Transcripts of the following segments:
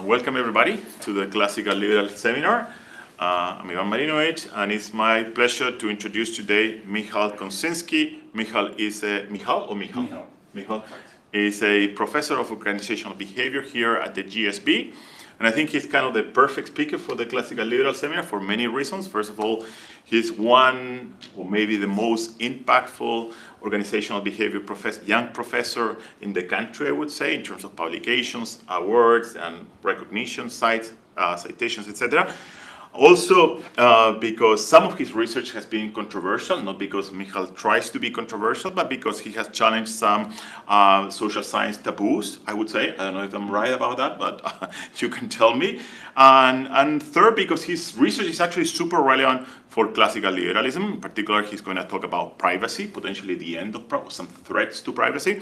Welcome everybody to the Classical Liberal Seminar. I'm Ivan Marinovic, and it's my pleasure to introduce today Michal Kosinski. Michal is a professor of organizational behavior here at the GSB, and I think he's kind of the perfect speaker for the Classical Liberal Seminar for many reasons. First of all, he's one, or maybe the most impactful organizational behavior young professor in the country, I would say, in terms of publications, awards, and recognition citations, etc. Also, because some of his research has been controversial, not because Michal tries to be controversial, but because he has challenged some social science taboos, I would say. I don't know if I'm right about that, but you can tell me. And third, because his research is actually super relevant for classical liberalism. In particular, he's going to talk about privacy, potentially the end of some threats to privacy.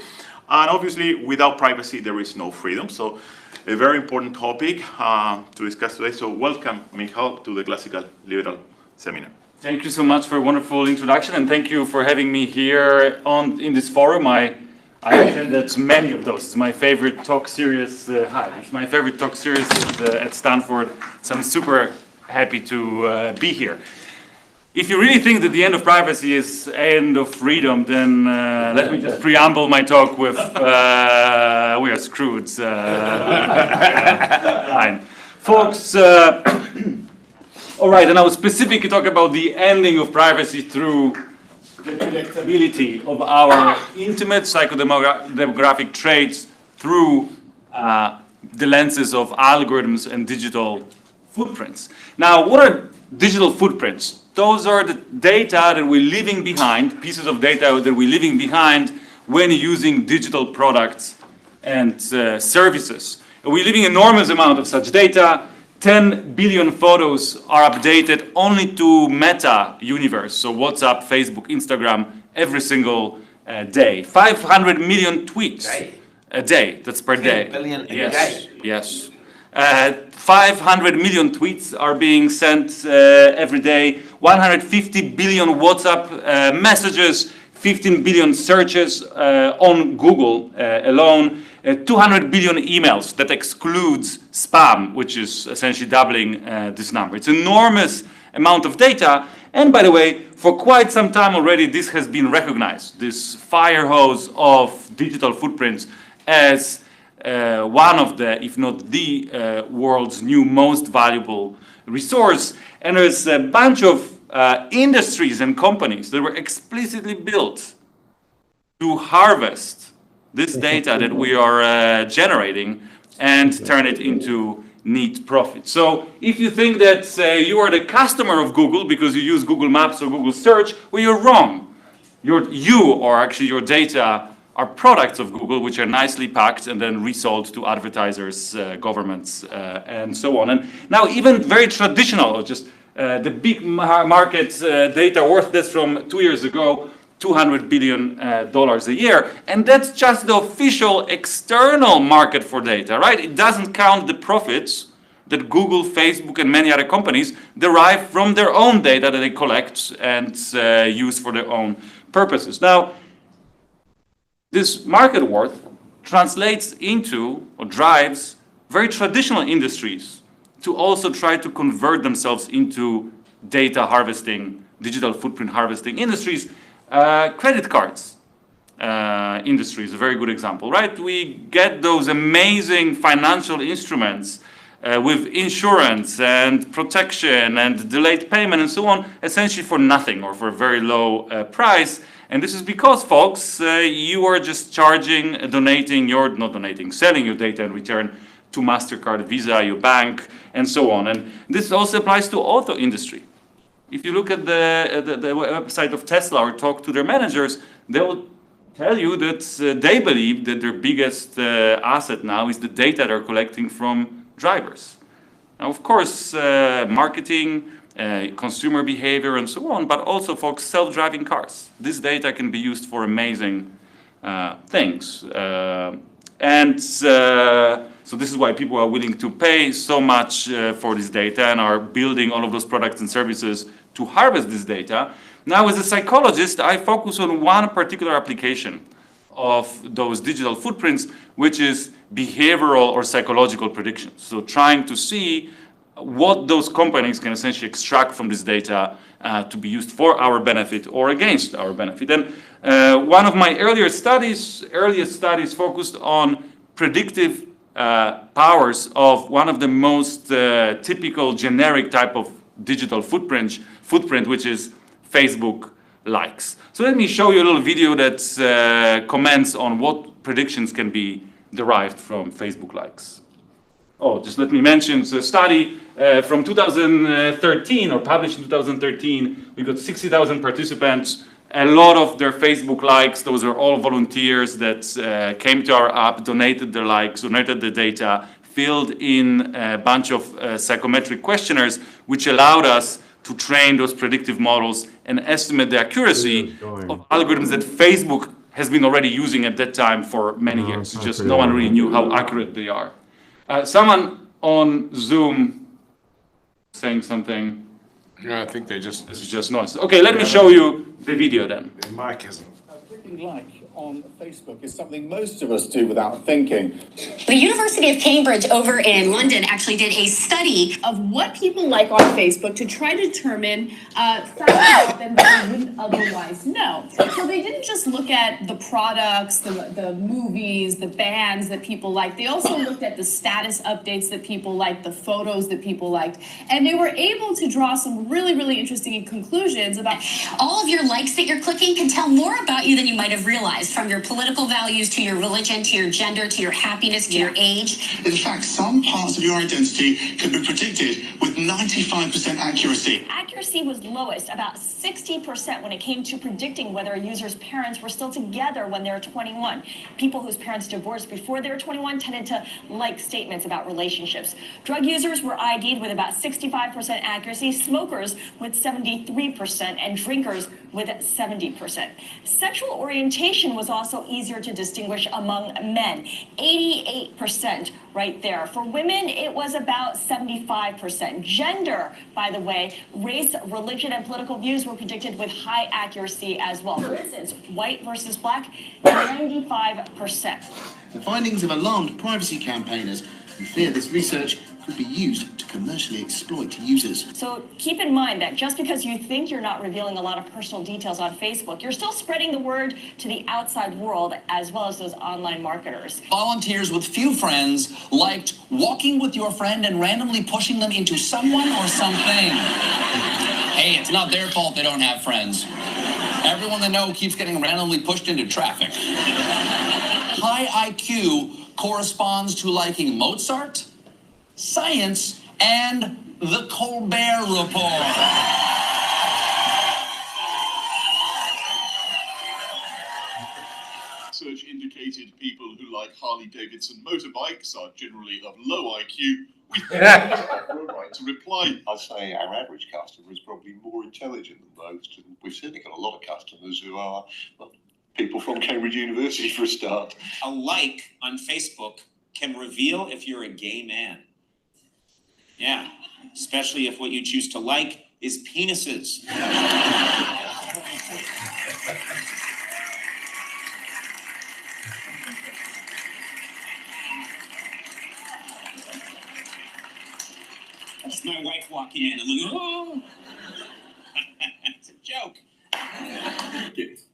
And obviously, without privacy, there is no freedom. So a very important topic to discuss today. So welcome, Michal, to the Classical Liberal Seminar. Thank you so much for a wonderful introduction, and thank you for having me here in this forum. I attended many of those. It's my favorite talk series. It's my favorite talk series at Stanford, so I'm super happy to be here. If you really think that the end of privacy is end of freedom, then let me just preamble my talk with we are screwed. Fine. Folks, all right, and I will specifically talk about the ending of privacy through the predictability of our intimate psychodemographic traits through the lenses of algorithms and digital footprints. Now, what are digital footprints? Those are the data that we're leaving behind, pieces of data that we're leaving behind when using digital products and services. We're leaving enormous amount of such data. 10 billion photos are updated only to Meta universe, so WhatsApp, Facebook, Instagram, every single day. 500 million tweets a day, that's per day. 10 billion a yes, day. yes. 500 million tweets are being sent every day, 150 billion WhatsApp messages, 15 billion searches on Google alone, 200 billion emails. That excludes spam, which is essentially doubling this number. It's an enormous amount of data. And by the way, for quite some time already, this has been recognized, this fire hose of digital footprints, as one of the, if not the world's new most valuable resource. And there's a bunch of industries and companies that were explicitly built to harvest this data that we are generating and turn it into neat profit. So if you think that you are the customer of Google because you use Google Maps or Google Search, well, you're wrong. Your data are products of Google, which are nicely packed and then resold to advertisers, governments, and so on. And now even very traditional, just the big market data worth this from 2 years ago, $200 billion a year. And that's just the official external market for data, right? It doesn't count the profits that Google, Facebook, and many other companies derive from their own data that they collect and use for their own purposes. Now, this market worth translates into or drives very traditional industries to also try to convert themselves into data harvesting, digital footprint harvesting industries. Credit cards industry is a very good example, right? We get those amazing financial instruments with insurance and protection and delayed payment and so on, essentially for nothing or for a very low price. And this is because, folks, you are just charging, selling your data in return to MasterCard, Visa, your bank, and so on. And this also applies to auto industry. If you look at the website of Tesla or talk to their managers, they will tell you that they believe that their biggest asset now is the data they're collecting from drivers. Now, of course, marketing, consumer behavior and so on, but also for self-driving cars. This data can be used for amazing things. So this is why people are willing to pay so much for this data and are building all of those products and services to harvest this data. Now, as a psychologist, I focus on one particular application of those digital footprints, which is behavioral or psychological predictions. So trying to see what those companies can essentially extract from this data to be used for our benefit or against our benefit. And one of my earliest studies focused on predictive powers of one of the most typical generic type of digital footprint, which is Facebook likes. So let me show you a little video that comments on what predictions can be derived from Facebook likes. Oh, just let me mention, it's a study from 2013, or published in 2013. We got 60,000 participants. A lot of their Facebook likes, those are all volunteers that came to our app, donated their likes, donated the data, filled in a bunch of psychometric questionnaires, which allowed us to train those predictive models and estimate the accuracy of algorithms that Facebook has been already using at that time for many years. Just no one really knew how accurate they are. Someone on Zoom saying something. Yeah, I think they just. This is just noise. Okay, let me show you the video then. Mike isn't. Clicking like on Facebook is something most of us do without thinking. The University of Cambridge over in London actually did a study of what people like on Facebook to try to determine facts about them that we wouldn't otherwise know. So they didn't just look at the products, the movies, the bands that people liked. They also looked at the status updates that people liked, the photos that people liked, and they were able to draw some really, really interesting conclusions about all of your likes that you're clicking can tell more about you than you might have realized, from your political values to your religion to your gender to your happiness to your age. In fact, some parts of your identity can be predicted with 95% accuracy. Accuracy was lowest, about 60%, when it came to predicting whether a user's parents were still together when they were 21. People whose parents divorced before they were 21 tended to like statements about relationships. Drug users were ID'd with about 65% accuracy, smokers with 73%, and drinkers with 70%. Sexual orientation was also easier to distinguish among men, 88% right there. For women, it was about 75%. Gender, by the way, race, religion, and political views were predicted with high accuracy as well. For instance, white versus black, 95%. The findings have alarmed privacy campaigners who fear this research could be used to commercially exploit users. So keep in mind that just because you think you're not revealing a lot of personal details on Facebook, you're still spreading the word to the outside world as well as those online marketers. Volunteers with few friends liked walking with your friend and randomly pushing them into someone or something. Hey, it's not their fault they don't have friends. Everyone they know keeps getting randomly pushed into traffic. High IQ corresponds to liking Mozart, science, and the Colbert Report. Research indicated people who like Harley-Davidson motorbikes are generally of low IQ. We right to reply. I'd say our average customer is probably more intelligent than most, and we've certainly got a lot of customers who are people from Cambridge University for a start. A like on Facebook can reveal if you're a gay man. Yeah, especially if what you choose to like is penises. That's my wife walking in. I'm like, oh, it's a joke.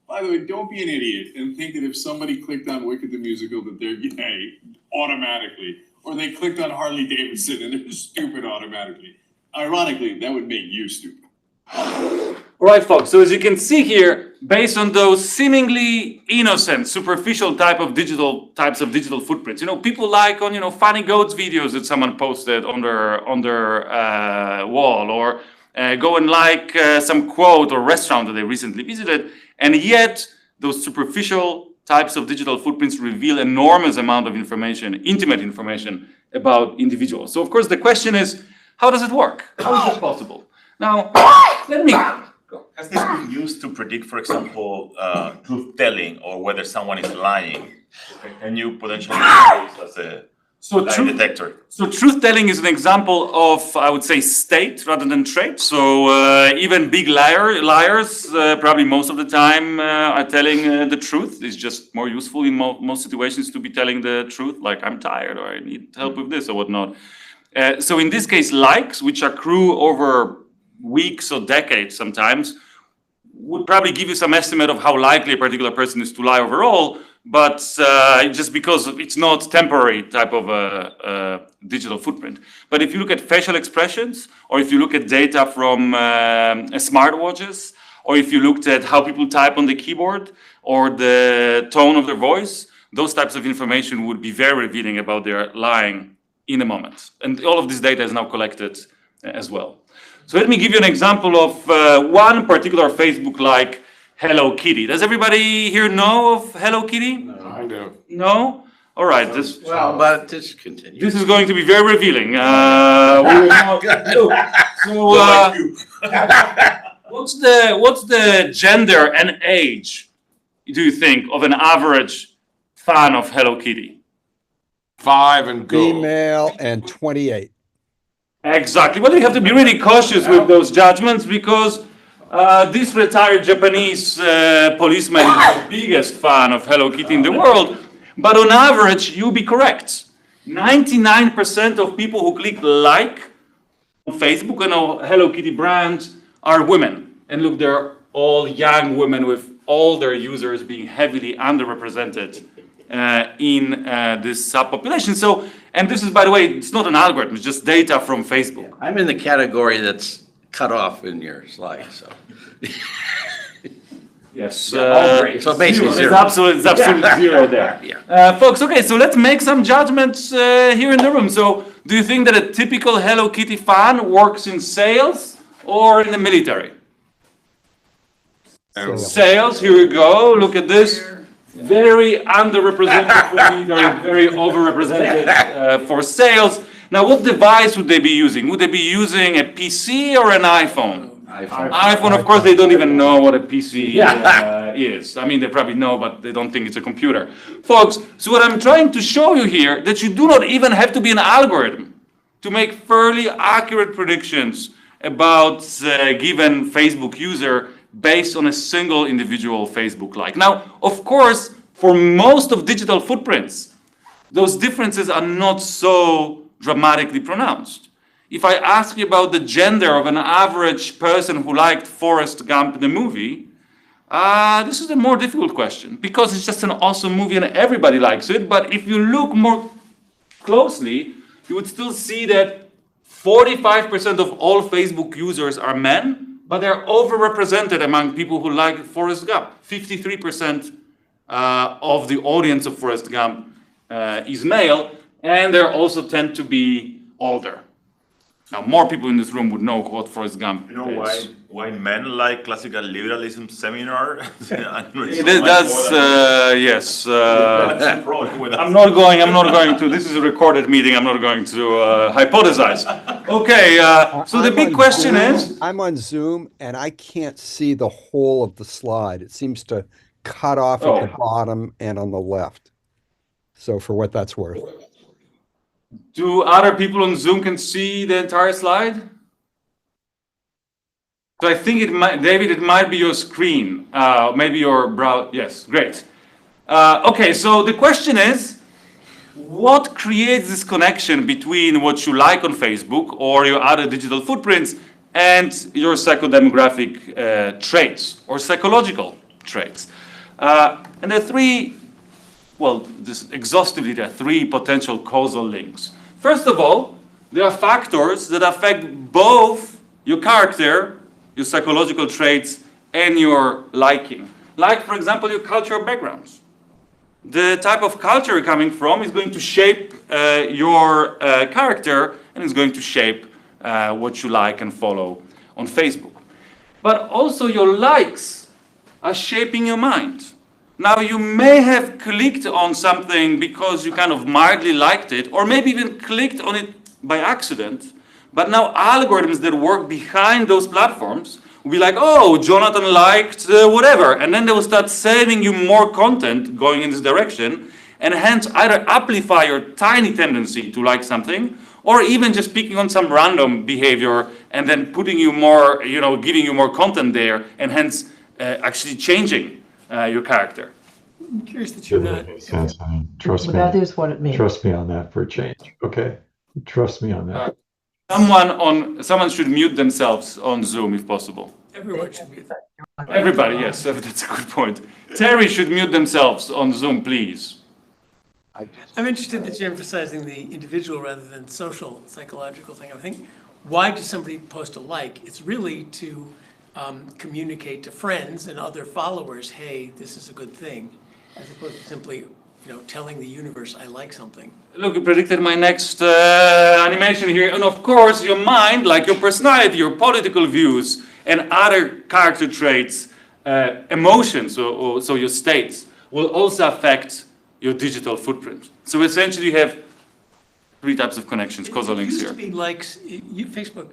By the way, don't be an idiot and think that if somebody clicked on Wicked the Musical that they're gay automatically, or they clicked on Harley Davidson and they're stupid automatically. Ironically, that would make you stupid. All right, folks, so as you can see here, based on those seemingly innocent, superficial types of digital footprints, people like on, funny goats videos that someone posted on their wall, or go and like some quote or restaurant that they recently visited, and yet those superficial types of digital footprints reveal enormous amount of information, intimate information about individuals. So of course the question is, how does it work? How is this possible? Now, let me go. Has this been used to predict, for example, truth telling or whether someone is lying? Can you potentially use this lie detector. So truth-telling is an example of, I would say, state rather than trait. So even big liars, probably most of the time, are telling the truth. It's just more useful in most situations to be telling the truth, like I'm tired or I need help with this or whatnot. So in this case, likes, which accrue over weeks or decades sometimes, would probably give you some estimate of how likely a particular person is to lie overall, but just because it's not temporary type of a digital footprint. But if you look at facial expressions, or if you look at data from smartwatches, or if you looked at how people type on the keyboard, or the tone of their voice, those types of information would be very revealing about their lying in a moment. And all of this data is now collected as well. So let me give you an example of one particular Facebook like Hello Kitty. Does everybody here know of Hello Kitty? No, I do. No? All right. Well, but just continue. This is going to be very revealing. What's the gender and age, do you think, of an average fan of Hello Kitty? 5 and go. Female and 28. Exactly. Well, you have to be really cautious with those judgments because this retired Japanese policeman is the biggest fan of Hello Kitty in the world. But on average, you'll be correct. 99% of people who click like on Facebook and on Hello Kitty brand are women. And look, they're all young women with all their users being heavily underrepresented in this subpopulation. So, and this is, by the way, it's not an algorithm, it's just data from Facebook. I'm in the category that's cut off in your slide, so. Yes. So basically it's absolutely zero there. Yeah. Folks, okay, so let's make some judgments here in the room. So, do you think that a typical Hello Kitty fan works in sales or in the military? Sales, here we go. Look at this. Very underrepresented for military, very overrepresented for sales. Now, what device would they be using? Would they be using a PC or an iPhone? iPhone, of course, they don't even know what a PC is. I mean, they probably know, but they don't think it's a computer. Folks, so what I'm trying to show you here, that you do not even have to be an algorithm to make fairly accurate predictions about a given Facebook user based on a single individual Facebook like. Now, of course, for most of digital footprints, those differences are not so dramatically pronounced. If I ask you about the gender of an average person who liked Forrest Gump, the movie, this is a more difficult question because it's just an awesome movie and everybody likes it. But if you look more closely, you would still see that 45% of all Facebook users are men, but they're overrepresented among people who like Forrest Gump. 53% of the audience of Forrest Gump is male, and they also tend to be older. Now, more people in this room would know what Forrest Gump You know is. why men like classical liberalism seminar? Yes. I'm not going to. This is a recorded meeting. I'm not going to hypothesize. Okay. So the big question is. I'm on Zoom and I can't see the whole of the slide. It seems to cut off at the bottom and on the left. So for what that's worth. Do other people on Zoom can see the entire slide? So I think it might, David, it might be your screen. Maybe your browser. Yes, great. Okay, so the question is, what creates this connection between what you like on Facebook or your other digital footprints and your psychodemographic traits or psychological traits? And there are three, well, exhaustively, there are three potential causal links. First of all, there are factors that affect both your character, your psychological traits, and your liking. Like, for example, your cultural backgrounds. The type of culture you're coming from is going to shape your character, and it's going to shape what you like and follow on Facebook. But also your likes are shaping your mind. Now, you may have clicked on something because you kind of mildly liked it, or maybe even clicked on it by accident. But now algorithms that work behind those platforms will be like, oh, Jonathan liked whatever. And then they will start sending you more content going in this direction. and hence either amplify your tiny tendency to like something, or even just picking on some random behavior and then putting you more, giving you more content there, and hence actually changing your character. I'm curious that you're not. Makes sense. I mean, trust me. That is what it means. Trust me on that for a change. Okay, trust me on that. Someone should mute themselves on Zoom if possible. Everyone should be. Everybody, yes, that's a good point. Terry should mute themselves on Zoom, please. I'm interested that you're emphasizing the individual rather than social, psychological thing. I think, why does somebody post a like? It's really to communicate to friends and other followers, hey, this is a good thing, as opposed to simply, telling the universe I like something. Look, you predicted my next animation here, and of course, your mind, like your personality, your political views, and other character traits, emotions, so your states, will also affect your digital footprint. So essentially you have 3 types of connections, causal links here. It used to be likes, Facebook,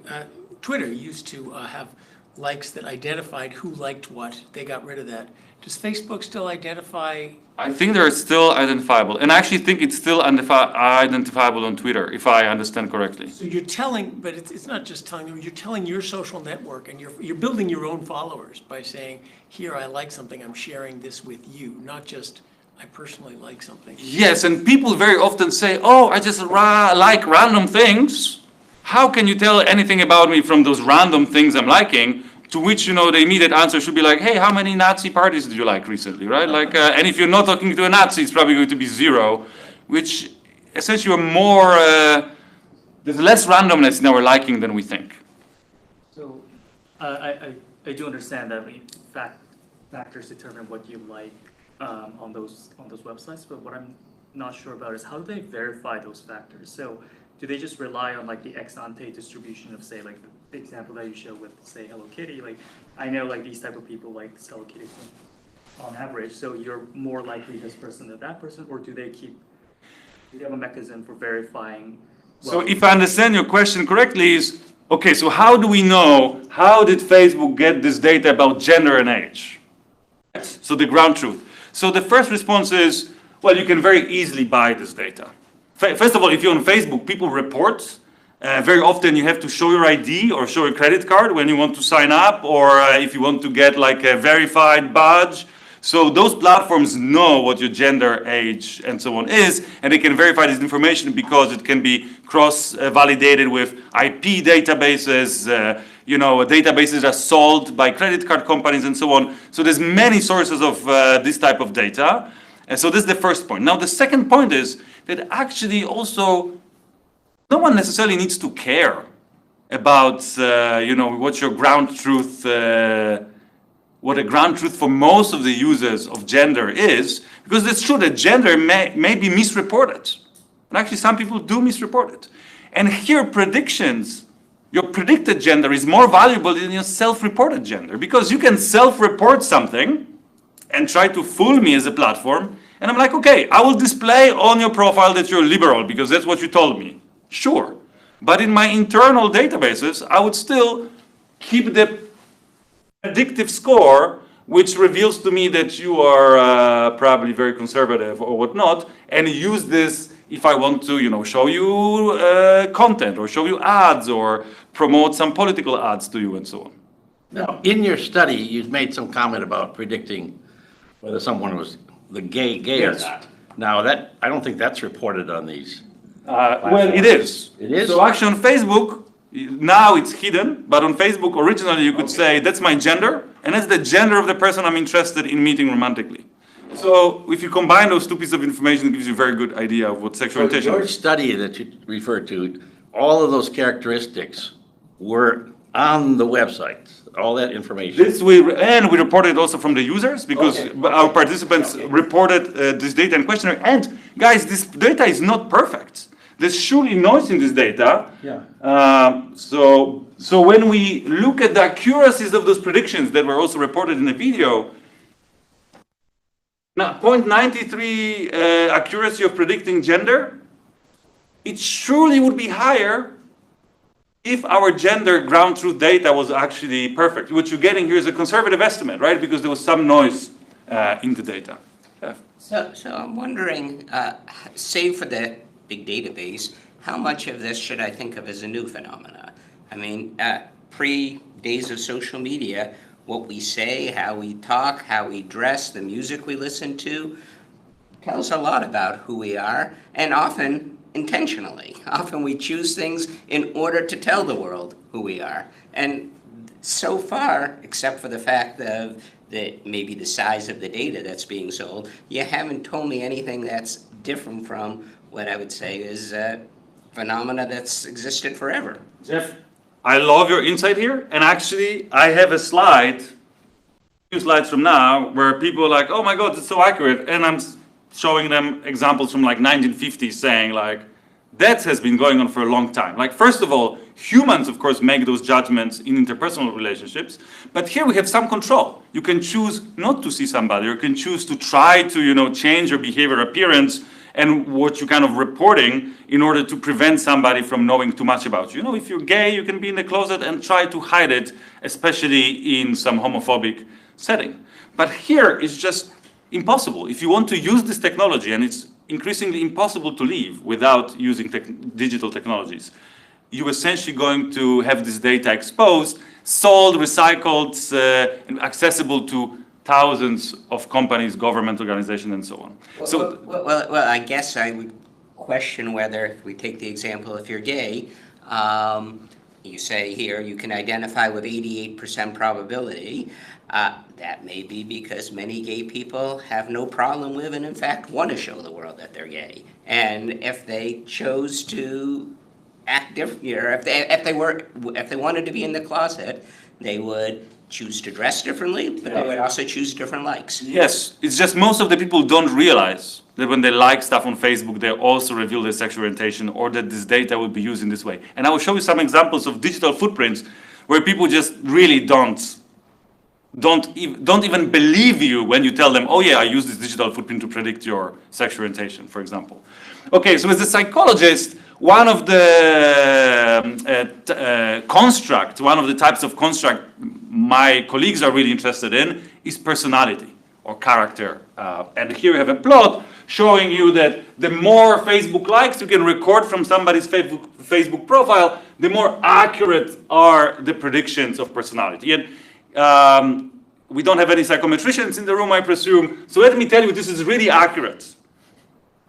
Twitter used to have likes that identified who liked what. They got rid of that. Does Facebook still identify? I think they're still identifiable, and I actually think it's still identifiable on Twitter, if I understand correctly. So you're telling, but it's not just telling them, you're telling your social network, and you're building your own followers by saying, here, I like something, I'm sharing this with you, not just, I personally like something. Yes, and people very often say, oh, I just like random things. How can you tell anything about me from those random things I'm liking? To which, the immediate answer should be like, hey, how many Nazi parties did you like recently, right? Like, and if you're not talking to a Nazi, it's probably going to be 0, which essentially are more, there's less randomness in our liking than we think. So I do understand that factors determine what you like on those websites, but what I'm not sure about is how do they verify those factors? So do they just rely on like the ex ante distribution of, say, like the example that you show with, say, Hello Kitty? Like, I know like these type of people like this Hello Kitty on average, so you're more likely this person than that person, or do they have a mechanism for verifying? So if I understand your question correctly is, okay, so how do we know, how did Facebook get this data about gender and age? So the ground truth. So the first response is, well, you can very easily buy this data. First of all, if you're on Facebook, people report. Very often you have to show your ID or show your credit card when you want to sign up, or if you want to get like a verified badge. So those platforms know what your gender, age, and so on is, and they can verify this information because it can be cross-validated with IP databases, databases are sold by credit card companies and so on. So there's many sources of this type of data. And so this is the first point. Now the second point is that actually also no one necessarily needs to care about, what your ground truth, what a ground truth for most of the users of gender is, because it's true that gender may be misreported. And actually some people do misreport it. And here predictions, your predicted gender is more valuable than your self-reported gender, because you can self-report something and try to fool me as a platform, and I'm like, okay, I will display on your profile that you're liberal because that's what you told me. Sure. But in my internal databases, I would still keep the predictive score, which reveals to me that you are probably very conservative or whatnot, and use this if I want to, show you content or show you ads or promote some political ads to you and so on. Now, in your study, you made some comment about predicting whether someone was the gay or not. Now, I don't think that's reported on these. Well, it is. It is? So actually on Facebook, now it's hidden, but on Facebook originally you could say that's my gender, and that's the gender of the person I'm interested in meeting romantically. So if you combine those 2 pieces of information, it gives you a very good idea of what sexual orientation is. Your study that you referred to, all of those characteristics were on the website, all that information. We reported also from the users, because our participants reported this data in questionnaire. And guys, this data is not perfect. There's surely noise in this data. Yeah. So when we look at the accuracies of those predictions that were also reported in the video, now 0.93 accuracy of predicting gender, it surely would be higher if our gender ground truth data was actually perfect. What you're getting here is a conservative estimate, right? Because there was some noise in the data. So I'm wondering, save for the big database, how much of this should I think of as a new phenomena? I mean, pre-days of social media, what we say, how we talk, how we dress, the music we listen to, tells a lot about who we are, and often intentionally. Often we choose things in order to tell the world who we are. And so far, except for the fact of maybe the size of the data that's being sold, you haven't told me anything that's different from what I would say is a phenomena that's existed forever. Jeff, I love your insight here, and actually I have a slide, few slides from now, where people are like, oh my God, it's so accurate, and I'm showing them examples from like 1950s saying like, that has been going on for a long time. Like, first of all, humans, of course, make those judgments in interpersonal relationships, but here we have some control. You can choose not to see somebody, or you can choose to try to, change your behavior, appearance, and what you're kind of reporting in order to prevent somebody from knowing too much about you. If you're gay, you can be in the closet and try to hide it, especially in some homophobic setting. But here it's just impossible. If you want to use this technology, and it's increasingly impossible to live without using digital technologies, you're essentially going to have this data exposed, sold, recycled, and accessible to thousands of companies, government organizations, and so on. Well, I guess I would question whether, if we take the example, if you're gay, you say here you can identify with 88% probability. That may be because many gay people have no problem with and in fact want to show the world that they're gay. And if they chose to act different, if they wanted to be in the closet, they would choose to dress differently, but they would also choose different likes. Yes, it's just most of the people don't realize that when they like stuff on Facebook, they also reveal their sexual orientation, or that this data will be used in this way. And I will show you some examples of digital footprints where people just really don't even believe you when you tell them, oh yeah, I use this digital footprint to predict your sexual orientation, for example. Okay, so as a psychologist, one of the one of the types of construct my colleagues are really interested in is personality or character. And here we have a plot showing you that the more Facebook likes you can record from somebody's Facebook profile, the more accurate are the predictions of personality. And we don't have any psychometricians in the room, I presume. So let me tell you, this is really accurate.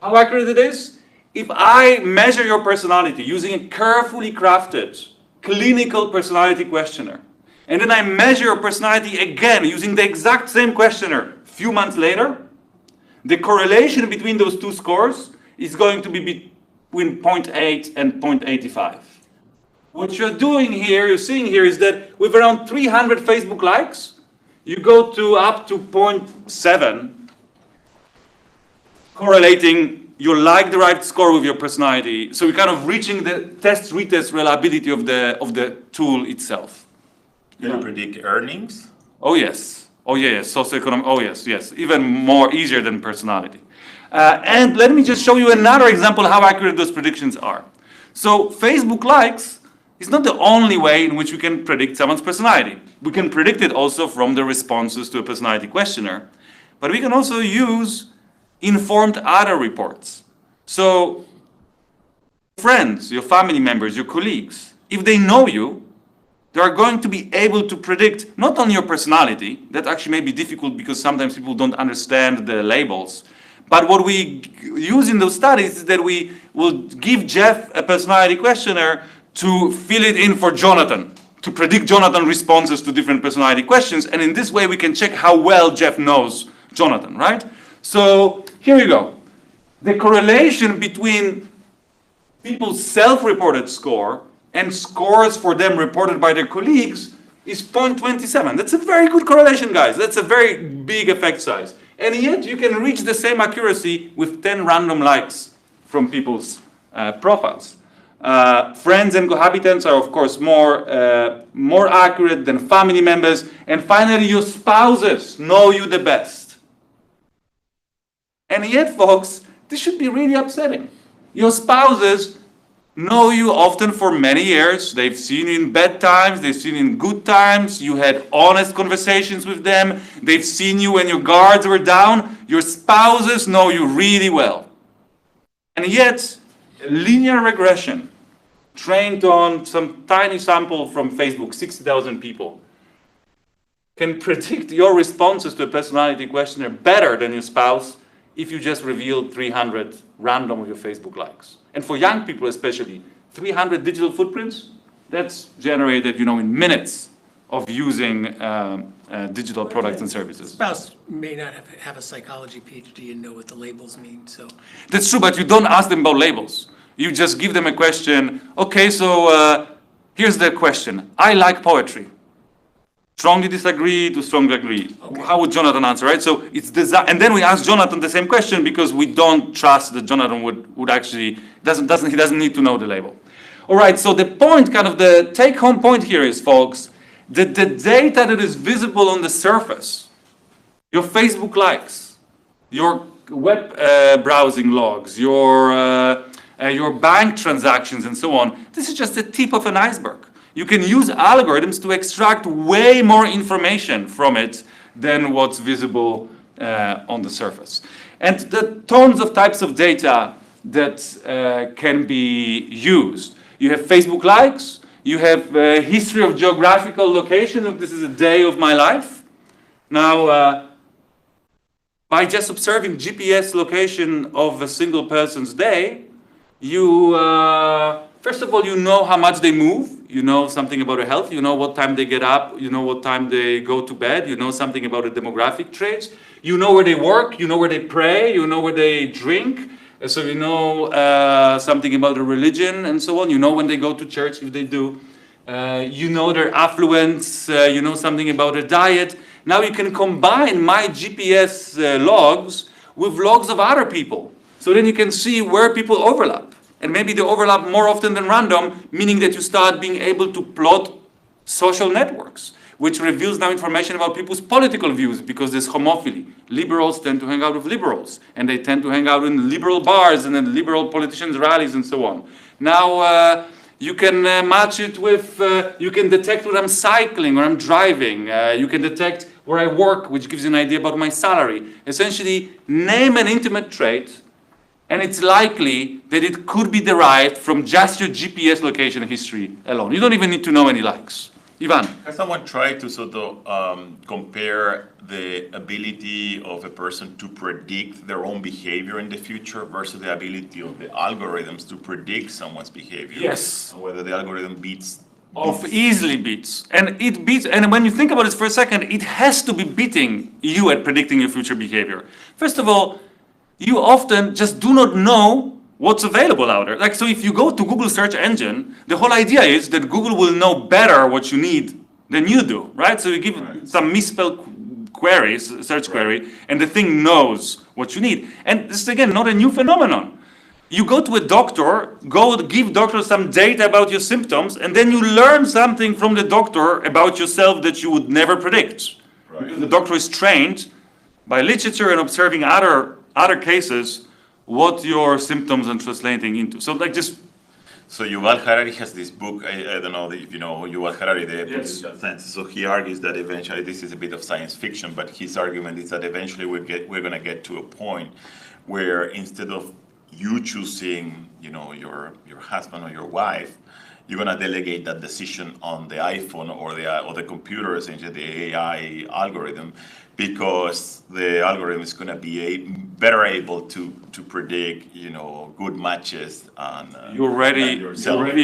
How accurate it is? If I measure your personality using a carefully crafted clinical personality questionnaire, and then I measure your personality again using the exact same questionnaire a few months later, the correlation between those two scores is going to be between 0.8 and 0.85. What you're seeing here is that with around 300 Facebook likes, you go to up to 0.7, correlating your like-derived score with your personality. So you're kind of reaching the test-retest reliability of the tool itself. Can you predict earnings? Oh yes. Oh yes. Socioeconomic. Oh yes. Even more easier than personality. And let me just show you another example of how accurate those predictions are. So Facebook likes is not the only way in which we can predict someone's personality. We can predict it also from the responses to a personality questionnaire, but we can also use informed other reports. So friends, your family members, your colleagues, if they know you, they are going to be able to predict not only your personality, that actually may be difficult because sometimes people don't understand the labels, but what we use in those studies is that we will give Jeff a personality questionnaire to fill it in for Jonathan, to predict Jonathan's responses to different personality questions, and in this way we can check how well Jeff knows Jonathan, right? So here you go. The correlation between people's self-reported score and scores for them reported by their colleagues is 0.27. That's a very good correlation, guys. That's a very big effect size. And yet you can reach the same accuracy with 10 random likes from people's profiles. Friends and cohabitants are, of course, more accurate than family members. And finally, your spouses know you the best. And yet, folks, this should be really upsetting. Your spouses know you often for many years. They've seen you in bad times, they've seen you in good times, you had honest conversations with them, they've seen you when your guards were down. Your spouses know you really well. And yet, linear regression, trained on some tiny sample from Facebook, 60,000 people, can predict your responses to a personality questionnaire better than your spouse if you just reveal 300 random of your Facebook likes. And for young people especially, 300 digital footprints, that's generated, in minutes of using digital products and services. Spouse may not have a psychology PhD and know what the labels mean, so. That's true, but you don't ask them about labels. You just give them a question. Okay, so here's the question. I like poetry. Strongly disagree to strongly agree. Okay. How would Jonathan answer, right? So it's and then we ask Jonathan the same question because we don't trust that Jonathan would actually, he doesn't need to know the label. All right, so the point, kind of the take-home point here is, folks, that the data that is visible on the surface, your Facebook likes, your web browsing logs, your bank transactions and so on, this is just the tip of an iceberg. You can use algorithms to extract way more information from it than what's visible on the surface. And the tons of types of data that can be used. You have Facebook likes, you have a history of geographical location, if this is a day of my life. Now, by just observing GPS location of a single person's day, you, first of all, you know how much they move, you know something about their health, you know what time they get up, you know what time they go to bed, you know something about the demographic traits, you know where they work, you know where they pray, you know where they drink, so you know something about their religion and so on, you know when they go to church, if they do, you know their affluence, you know something about their diet. Now you can combine my GPS logs with logs of other people. So then you can see where people overlap. And maybe they overlap more often than random, meaning that you start being able to plot social networks, which reveals now information about people's political views because there's homophily. Liberals tend to hang out with liberals, and they tend to hang out in liberal bars and in liberal politicians' rallies and so on. Now, you can match it with, you can detect when I'm cycling or I'm driving. You can detect where I work, which gives you an idea about my salary. Essentially, name an intimate trait, and it's likely that it could be derived from just your GPS location history alone. You don't even need to know any likes. Ivan. Has someone tried to sort of compare the ability of a person to predict their own behavior in the future versus the ability of the algorithms to predict someone's behavior? Yes. Whether the algorithm beats easily beats. And it beats, and when you think about it for a second, it has to be beating you at predicting your future behavior. First of all, you often just do not know what's available out there. Like, so if you go to Google search engine, the whole idea is that Google will know better what you need than you do, right? So you give some misspelled queries, search query, and the thing knows what you need. And this is, again, not a new phenomenon. You go to a doctor, give doctor some data about your symptoms, and then you learn something from the doctor about yourself that you would never predict. Right. Because the doctor is trained by literature and observing other cases what your symptoms are translating into. So like just. So Yuval Harari has this book, I don't know if you know Yuval Harari, Yes. So he argues that eventually, this is a bit of science fiction, but his argument is that eventually we're going to get to a point where instead of you choosing, your husband or your wife, you're going to delegate that decision on the iPhone or the computer, essentially the AI algorithm, because the algorithm is going to be better able to predict, good matches. And you already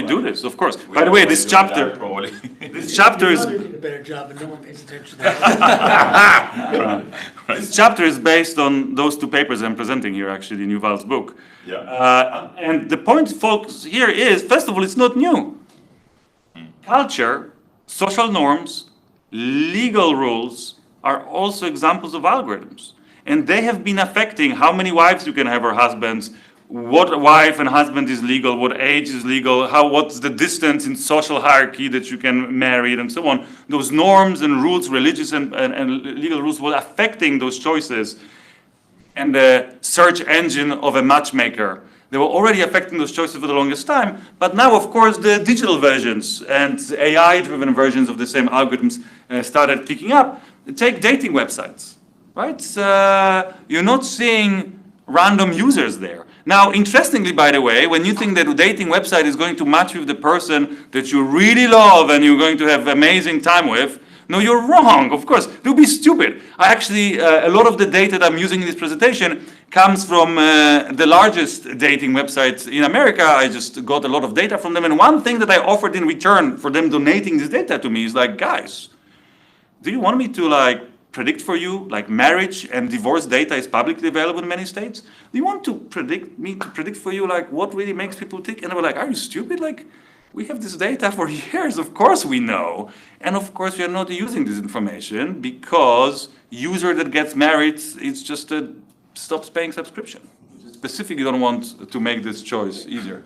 do this, of course. By the way, this chapter is a better job, and no one pays attention to that. This chapter is based on those two papers I'm presenting here, actually, in Yuval's book. Yeah. And the point, folks, here is, first of all, it's not new. Culture, social norms, legal rules are also examples of algorithms. And they have been affecting how many wives you can have or husbands, what wife and husband is legal, what age is legal, what's the distance in social hierarchy that you can marry, and so on. Those norms and rules, religious and legal rules, were affecting those choices. And the search engine of a matchmaker They were already affecting those choices for the longest time, but now, of course, the digital versions and AI-driven versions of the same algorithms started picking up. Take dating websites, right? You're not seeing random users there. Now, interestingly, by the way, when you think that a dating website is going to match you with the person that you really love and you're going to have amazing time with, no, you're wrong, of course. Don't be stupid. I actually, a lot of the data that I'm using in this presentation comes from the largest dating websites in America. I just got a lot of data from them. And one thing that I offered in return for them donating this data to me is like, guys, do you want me to like predict for you, like marriage and divorce data is publicly available in many states? Do you want to predict for you like what really makes people tick? And they were like, are you stupid? Like, we have this data for years, of course we know. And of course we are not using this information because user that gets married, it's just stops paying subscription. Specifically don't want to make this choice easier.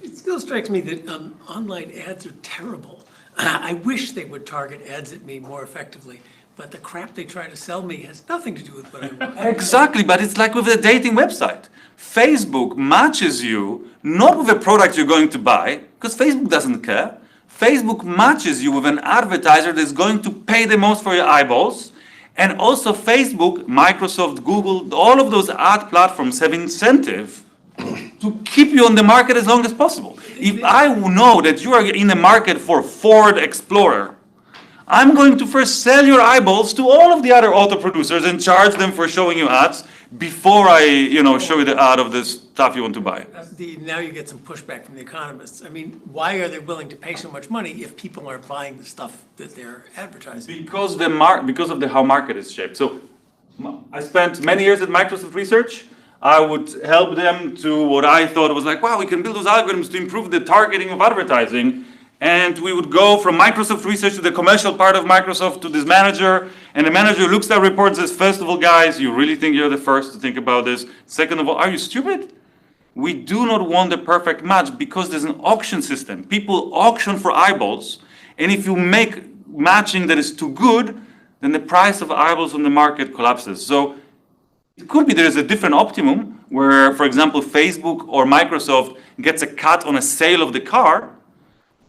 It still strikes me that online ads are terrible. I wish they would target ads at me more effectively, but the crap they try to sell me has nothing to do with what I want. Exactly, but it's like with a dating website. Facebook matches you not with a product you're going to buy, because Facebook doesn't care. Facebook matches you with an advertiser that's going to pay the most for your eyeballs. And also Facebook, Microsoft, Google, all of those ad platforms have incentive to keep you on the market as long as possible. If I know that you are in the market for Ford Explorer, I'm going to first sell your eyeballs to all of the other auto producers and charge them for showing you ads before I, show you the ad of this stuff you want to buy. Now you get some pushback from the economists. I mean, why are they willing to pay so much money if people aren't buying the stuff that they're advertising? Because of how market is shaped. So I spent many years at Microsoft Research. I would help them to what I thought was like, wow, we can build those algorithms to improve the targeting of advertising. And we would go from Microsoft Research to the commercial part of Microsoft to this manager. And the manager looks at reports and says, first of all, guys, you really think you're the first to think about this? Second of all, are you stupid? We do not want the perfect match because there's an auction system. People auction for eyeballs. And if you make matching that is too good, then the price of eyeballs on the market collapses. So it could be there's a different optimum where, for example, Facebook or Microsoft gets a cut on a sale of the car.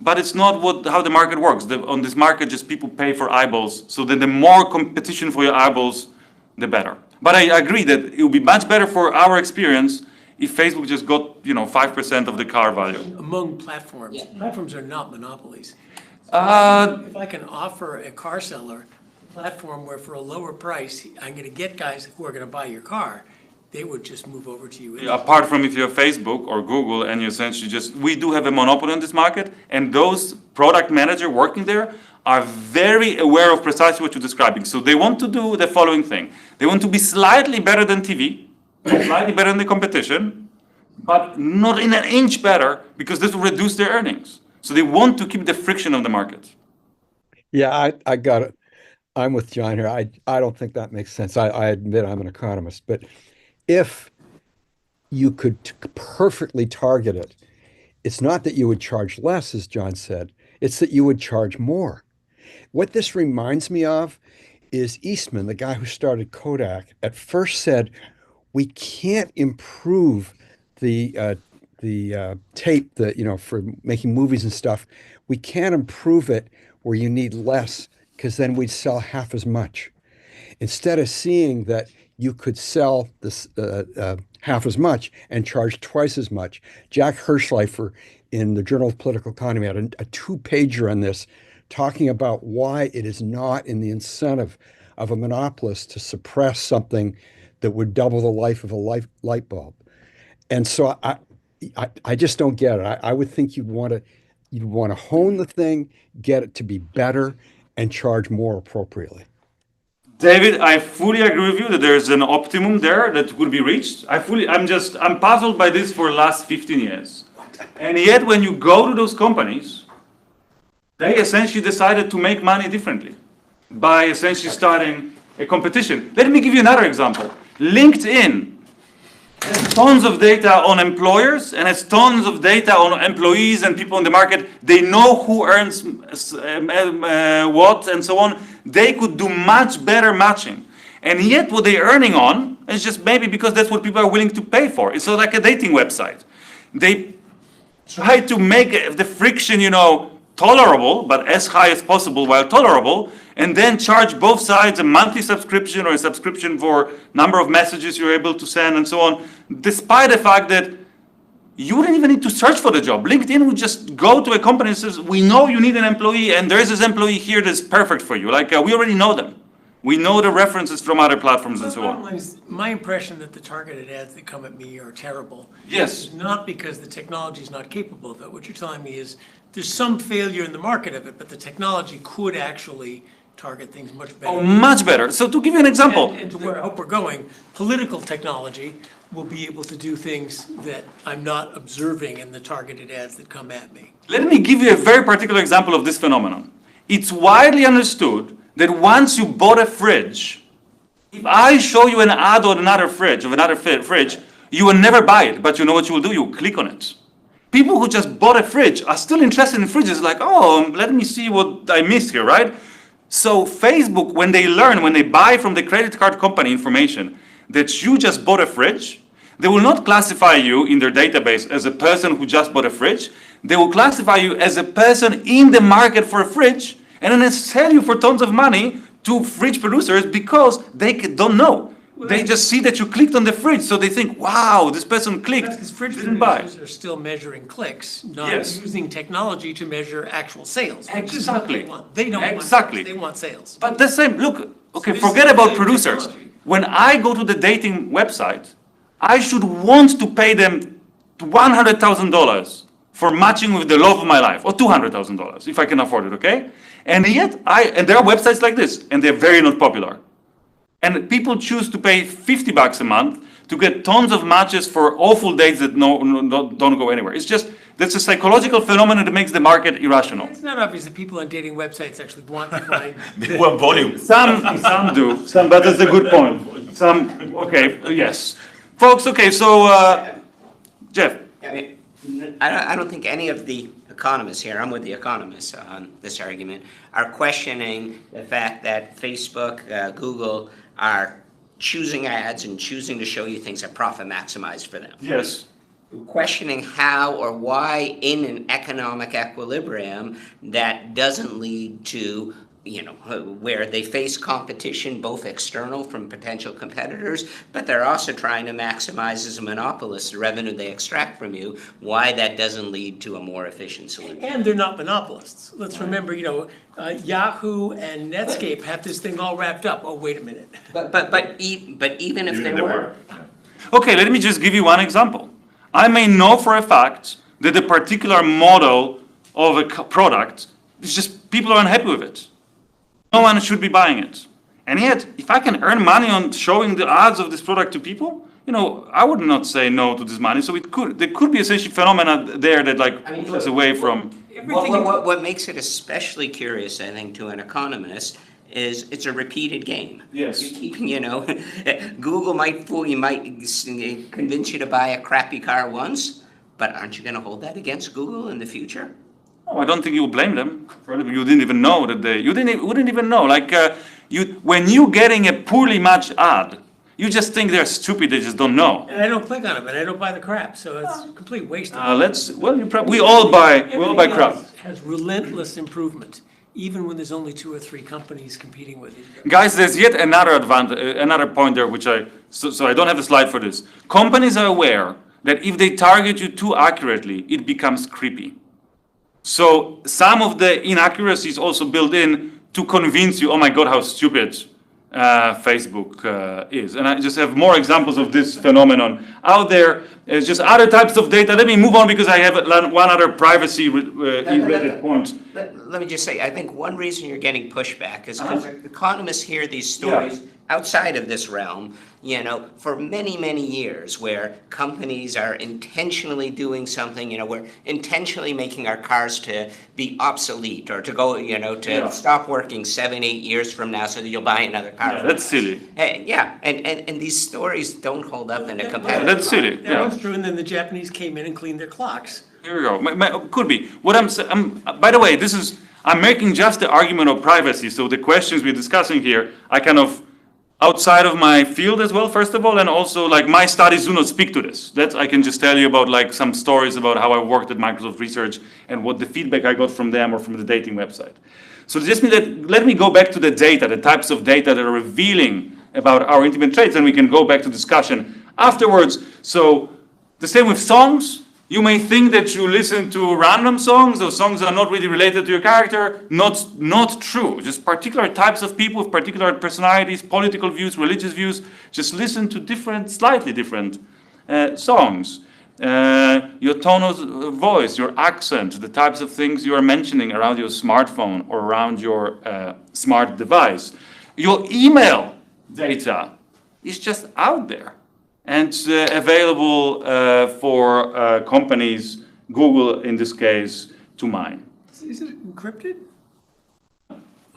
But it's not how the market works. On this market, just people pay for eyeballs. So then the more competition for your eyeballs, the better. But I agree that it would be much better for our experience if Facebook just got 5% of the car value. Among platforms, platforms are not monopolies. If I can offer a car seller a platform where for a lower price, I'm going to get guys who are going to buy your car, they would just move over to you. Apart from if you're Facebook or Google and you essentially we do have a monopoly on this market, and those product managers working there are very aware of precisely what you're describing. So they want to do the following thing. They want to be slightly better than TV, slightly better than the competition, but not in an inch better because this will reduce their earnings. So they want to keep the friction of the market. Yeah, I got it. I'm with John here. I don't think that makes sense. I admit I'm an economist, but if you could perfectly target it, it's not that you would charge less, as John said, it's that you would charge more. What this reminds me of is Eastman, the guy who started Kodak, at first said, we can't improve the tape that, for making movies and stuff. We can't improve it where you need less because then we'd sell half as much. Instead of seeing that you could sell this half as much and charge twice as much. Jack Hirschleifer in the Journal of Political Economy had a two-pager on this, talking about why it is not in the incentive of a monopolist to suppress something that would double the life of a light bulb. And so I just don't get it. I would think you'd want to hone the thing, get it to be better, and charge more appropriately. David, I fully agree with you that there's an optimum there that will be reached. I'm puzzled by this for the last 15 years. And yet when you go to those companies, they essentially decided to make money differently by essentially starting a competition. Let me give you another example. LinkedIn has tons of data on employers and has tons of data on employees and people in the market. They know who earns what and so on. They could do much better matching. And yet what they're earning on is just maybe because that's what people are willing to pay for. It's like a dating website. they try to make the friction, tolerable, but as high as possible while tolerable, and then charge both sides a monthly subscription or a subscription for number of messages you're able to send and so on, despite the fact that you wouldn't even need to search for the job. LinkedIn would just go to a company and says, we know you need an employee, and there is this employee here that's perfect for you. Like, we already know them. We know the references from other platforms and so on. My impression that the targeted ads that come at me are terrible. Yes. Is not because the technology is not capable of it. What you're telling me is there's some failure in the market of it, but the technology could actually target things much better. Oh, much better. So to give you an example. And to where I hope we're going, political technology will be able to do things that I'm not observing in the targeted ads that come at me. Let me give you a very particular example of this phenomenon. It's widely understood that once you bought a fridge, if I show you an ad on another fridge, you will never buy it, but you know what you will do? You will click on it. People who just bought a fridge are still interested in fridges, like, oh, let me see what I missed here, right? So Facebook, when they buy from the credit card company information that you just bought a fridge, they will not classify you in their database as a person who just bought a fridge. They will classify you as a person in the market for a fridge, and then sell you for tons of money to fridge producers because they don't know. They just see that you clicked on the fridge, so they think, wow, this person clicked, Because fridge didn't buy. producers are still measuring clicks, not Yes. using technology to measure actual sales. which is what Exactly. They want. They don't want Exactly. sales, they want sales. But the same, look, okay, this forget is about the producers. technology. When I go to the dating website, I should want to pay them $100,000 for matching with the love of my life, or $200,000 if I can afford it, okay? And yet, and there are websites like this, and they're very not popular. And people choose to pay $50 a month to get tons of matches for awful dates that don't go anywhere. It's just, that's a psychological phenomenon that makes the market irrational. It's not obvious that people on dating websites actually want to find. Well, volume. Some do, but that's a good point. Okay, yes. Folks, okay, so, Jeff. I mean, I don't think any of the economists here, I'm with the economists on this argument, are questioning the fact that Facebook, Google are choosing ads and choosing to show you things that profit maximize for them. Yes. Questioning how or why in an economic equilibrium that doesn't lead to, where they face competition, both external from potential competitors, but they're also trying to maximize as a monopolist the revenue they extract from you, why that doesn't lead to a more efficient solution. And they're not monopolists. Let's remember, Yahoo and Netscape have this thing all wrapped up. Oh, wait a minute. But even if they were. Okay, let me just give you one example. I may know for a fact that a particular model of a product is just, people are unhappy with it. No one should be buying it. And yet, if I can earn money on showing the ads of this product to people, I would not say no to this money. So there could be essentially phenomena there that pulls us away from. What makes it especially curious, I think, to an economist is it's a repeated game. Yes. Google might fool you, might convince you to buy a crappy car once, but aren't you going to hold that against Google in the future? No, I don't think you would blame them. You didn't even know that wouldn't even know. When you're getting a poorly matched ad, you just think they're stupid, they just don't know. And I don't click on them, and I don't buy the crap, so it's a complete waste of we all buy crap. Everything else has relentless improvement, even when there's only 2 or 3 companies competing with each other. Guys, there's yet another point there, which so I don't have a slide for this. Companies are aware that if they target you too accurately, it becomes creepy. So some of the inaccuracies also built in to convince you, oh my God, how stupid Facebook is. And I just have more examples of this phenomenon out there. It's just other types of data. Let me move on because I have one other privacy-related point. Let me just say, I think one reason you're getting pushback is because economists hear these stories outside of this realm, for many, many years, where companies are intentionally doing something, we're intentionally making our cars to be obsolete or to go, stop working 7, 8 years from now so that you'll buy another car. Yeah, that's silly. And these stories don't hold up in a competitive That's silly. That was true, and then the Japanese came in and cleaned their clocks. Here we go. Could be. What by the way, I'm making just the argument of privacy. So the questions we're discussing here, I kind of outside of my field as well, first of all, and also like my studies do not speak to this. That I can just tell you about like some stories about how I worked at Microsoft Research and what the feedback I got from them or from the dating website. So just let me go back to the data, the types of data that are revealing about our intimate traits, and we can go back to discussion afterwards. So the same with songs. You may think that you listen to random songs, those songs are not really related to your character. Not true. Just particular types of people with particular personalities, political views, religious views, just listen to different, slightly different songs. Your tone of voice, your accent, the types of things you are mentioning around your smartphone or around your smart device. Your email data is just out there and available for companies, Google in this case, to mine. Is it encrypted?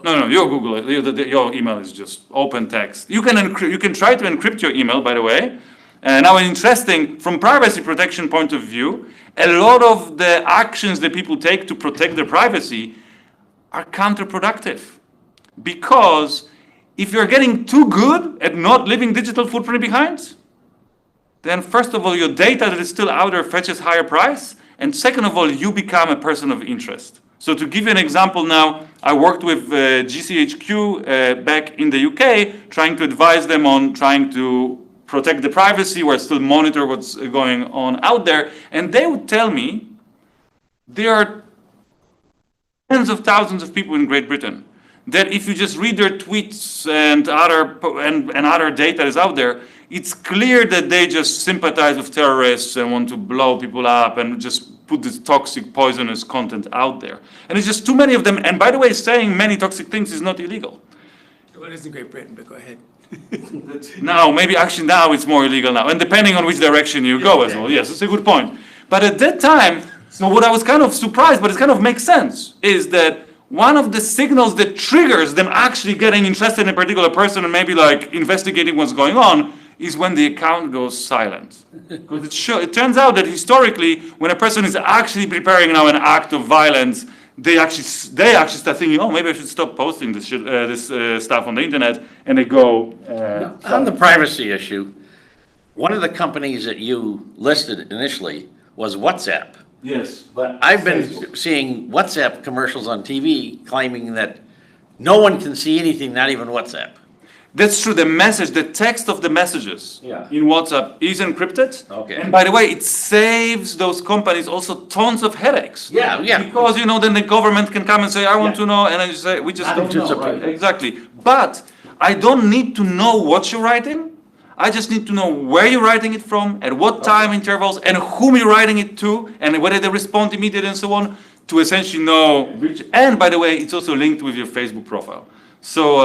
No, your Google, your email is just open text. You can try to encrypt your email, by the way. Now, interesting, from privacy protection point of view, a lot of the actions that people take to protect their privacy are counterproductive. Because if you're getting too good at not leaving digital footprint behind, then first of all, your data that is still out there fetches higher price. And second of all, you become a person of interest. So to give you an example now, I worked with GCHQ back in the UK, trying to advise them on trying to protect the privacy or still monitor what's going on out there. And they would tell me there are tens of thousands of people in Great Britain that if you just read their tweets and other data that is out there, it's clear that they just sympathize with terrorists and want to blow people up and just put this toxic, poisonous content out there. And it's just too many of them. And by the way, saying many toxic things is not illegal. Well, it is in Great Britain, but go ahead. Now, maybe actually now it's more illegal now. And depending on which direction you go as well. Yes, it's a good point. But at that time, so what I was kind of surprised, but it kind of makes sense, is that one of the signals that triggers them actually getting interested in a particular person and maybe like investigating what's going on is when the account goes silent. Because it turns out that historically, when a person is actually preparing now an act of violence, they actually start thinking, oh, maybe I should stop posting this stuff on the internet, and they go. On the privacy issue, one of the companies that you listed initially was WhatsApp. Yes. But I've been seeing WhatsApp commercials on TV claiming that no one can see anything, not even WhatsApp. That's true. The text of the messages in WhatsApp is encrypted. Okay. And by the way, it saves those companies also tons of headaches. Yeah. Because, then the government can come and say, I want to know, and then you say, we just don't know. Right? Exactly. But I don't need to know what you're writing. I just need to know where you're writing it from, at what time intervals, and whom you're writing it to, and whether they respond immediately and so on, to essentially know which. And by the way, it's also linked with your Facebook profile. So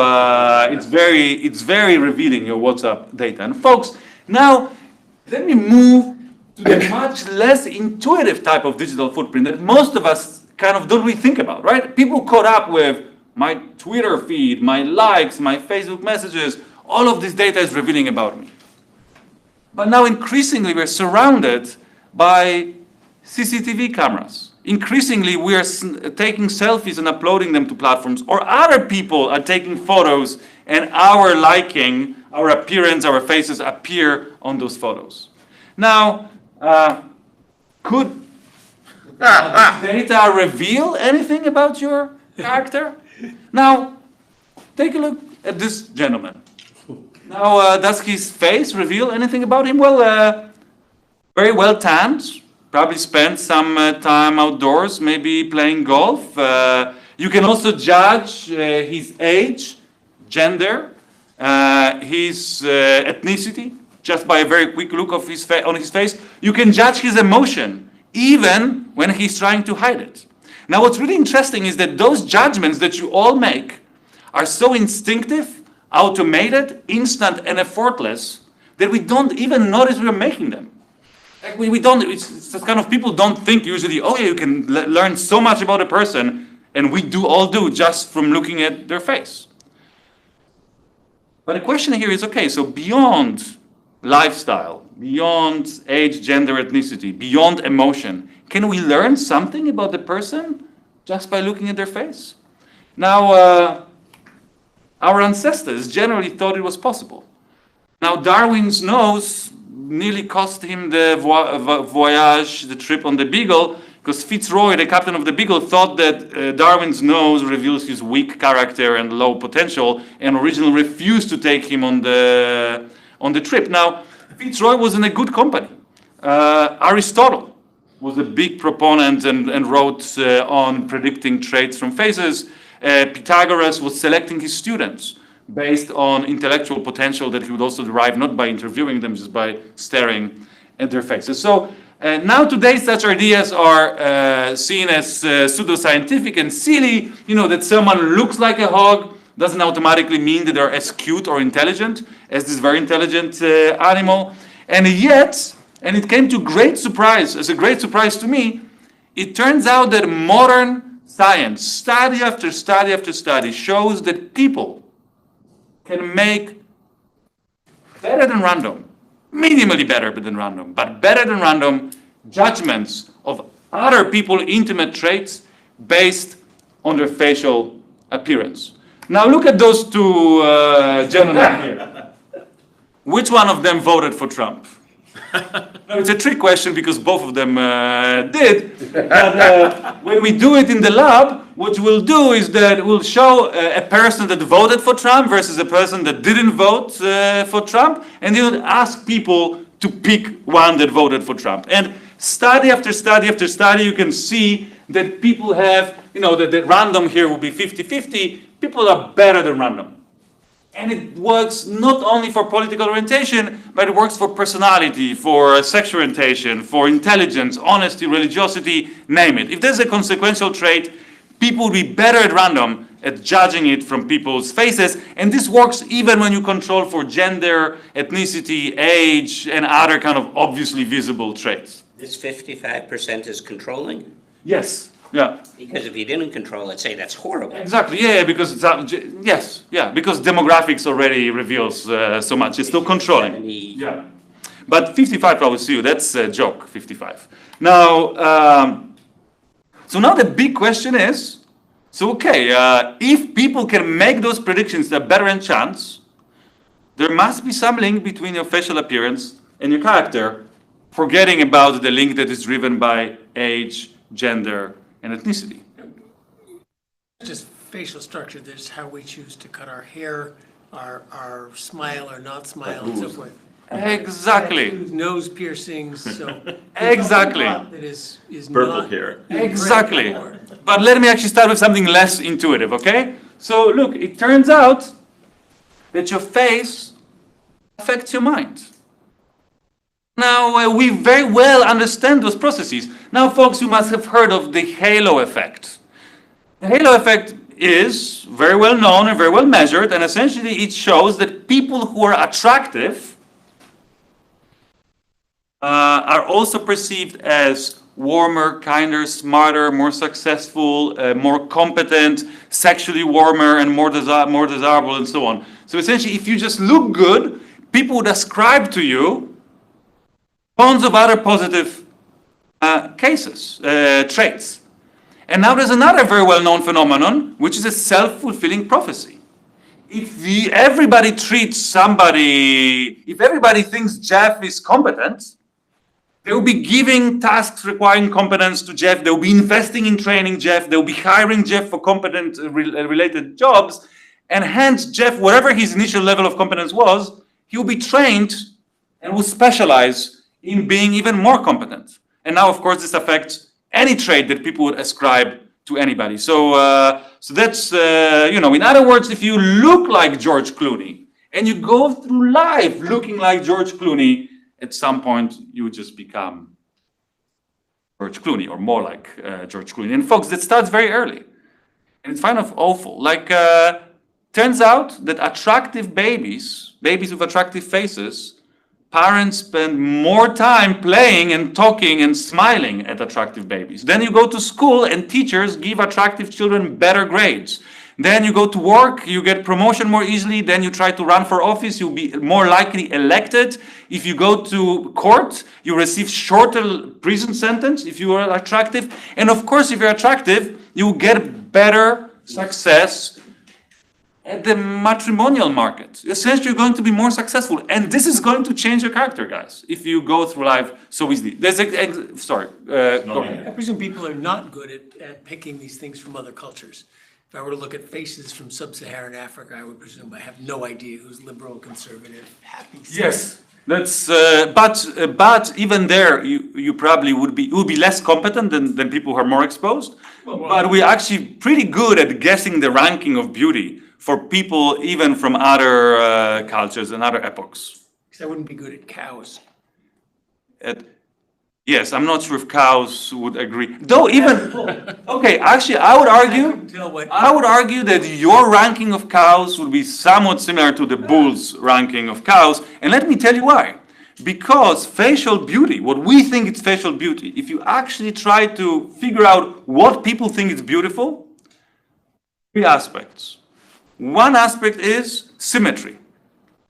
it's very revealing, your WhatsApp data. And folks, now let me move to the much less intuitive type of digital footprint that most of us kind of don't really think about, right? People caught up with my Twitter feed, my likes, my Facebook messages, all of this data is revealing about me. But now increasingly we're surrounded by CCTV cameras. Increasingly, we are taking selfies and uploading them to platforms, or other people are taking photos and our liking, our appearance, our faces appear on those photos. Now, could data reveal anything about your character? Now, take a look at this gentleman. Now, does his face reveal anything about him? Well, very well tanned. Probably spent some time outdoors, maybe playing golf. You can also judge his age, gender, his ethnicity, just by a very quick look of on his face. You can judge his emotion, even when he's trying to hide it. Now, what's really interesting is that those judgments that you all make are so instinctive, automated, instant, and effortless that we don't even notice we're making them. Like we don't, it's kind of, people don't think usually, oh yeah, you can learn so much about a person, and we all do just from looking at their face. But the question here is, okay, so beyond lifestyle, beyond age, gender, ethnicity, beyond emotion, can we learn something about the person just by looking at their face? Now, our ancestors generally thought it was possible. Now, Darwin's nose nearly cost him the voyage, the trip on the Beagle, because Fitzroy, the captain of the Beagle, thought that Darwin's nose reveals his weak character and low potential, and originally refused to take him on the trip. Now, Fitzroy was in a good company. Aristotle was a big proponent and wrote on predicting traits from faces. Pythagoras was selecting his students based on intellectual potential that he would also derive not by interviewing them, just by staring at their faces. So now today such ideas are seen as pseudoscientific and silly. You know, that someone looks like a hog doesn't automatically mean that they're as cute or intelligent as this very intelligent animal. And yet, and it came to great surprise, as a great surprise to me, it turns out that modern science, study after study after study, shows that people can make better than random, minimally better than random, but better than random judgments of other people's intimate traits based on their facial appearance. Now look at those two gentlemen here. Which one of them voted for Trump? It's a trick question because both of them did. But when we do it in the lab, what we'll do is that we'll show a person that voted for Trump versus a person that didn't vote for Trump, and then we'll ask people to pick one that voted for Trump. And study after study after study, you can see that people have, you know, that random here will be 50-50. People are better than random. And it works not only for political orientation, but it works for personality, for sexual orientation, for intelligence, honesty, religiosity, name it. If there's a consequential trait, people will be better at random at judging it from people's faces. And this works even when you control for gender, ethnicity, age, and other kind of obviously visible traits. This 55% is controlling? Yes. Yeah. Because if you didn't control it, say that's horrible. Exactly. Yeah, because yes, yeah, because demographics already reveals so much. It's still controlling. Yeah. But 55 probably see you. That's a joke. 55. Now, so now the big question is, so okay, if people can make those predictions that are better in chance, there must be some link between your facial appearance and your character, forgetting about the link that is driven by age, gender, and ethnicity. Just facial structure, there's how we choose to cut our hair, our smile or not smile, and so forth. Exactly. Tattoos, nose piercings, so. Exactly. That is Purple not. hair. Exactly. But let me actually start with something less intuitive, okay? So look, it turns out that your face affects your mind. Now, we very well understand those processes. Now, folks, you must have heard of the halo effect. The halo effect is very well known and very well measured, and essentially it shows that people who are attractive are also perceived as warmer, kinder, smarter, more successful, more competent, sexually warmer, and more desirable, and so on. So essentially, if you just look good, people would ascribe to you tons of other positive traits. And now there's another very well-known phenomenon, which is a self-fulfilling prophecy. If everybody treats somebody, if everybody thinks Jeff is competent, they will be giving tasks requiring competence to Jeff, they will be investing in training Jeff, they will be hiring Jeff for competent related jobs, and hence Jeff, whatever his initial level of competence was, he will be trained and will specialize in being even more competent. And now, of course, this affects any trait that people would ascribe to anybody. So that's, in other words, if you look like George Clooney and you go through life looking like George Clooney, at some point you just become George Clooney or more like George Clooney. And folks, that starts very early. And it's kind of awful. Like, turns out that attractive babies with attractive faces, parents spend more time playing and talking and smiling at attractive babies. Then you go to school and teachers give attractive children better grades. Then you go to work, you get promotion more easily. Then you try to run for office, you'll be more likely elected. If you go to court, you receive shorter prison sentence if you are attractive. And of course, if you're attractive, you get better success at the matrimonial market. Essentially, you're going to be more successful. And this is going to change your character, guys, if you go through life so easily. There's sorry. Go ahead. I presume people are not good at picking these things from other cultures. If I were to look at faces from sub-Saharan Africa, I would presume I have no idea who's liberal, conservative, happy. Yes, that's. But even there, you probably would be less competent than people who are more exposed. But we're actually pretty good at guessing the ranking of beauty for people even from other cultures and other epochs. Because I wouldn't be good at cows. Yes, I'm not sure if cows would agree. Though even, okay, actually, I would argue that your ranking of cows would be somewhat similar to the bull's ranking of cows. And let me tell you why. Because facial beauty, what we think is facial beauty, if you actually try to figure out what people think is beautiful, 3 aspects. One aspect is symmetry.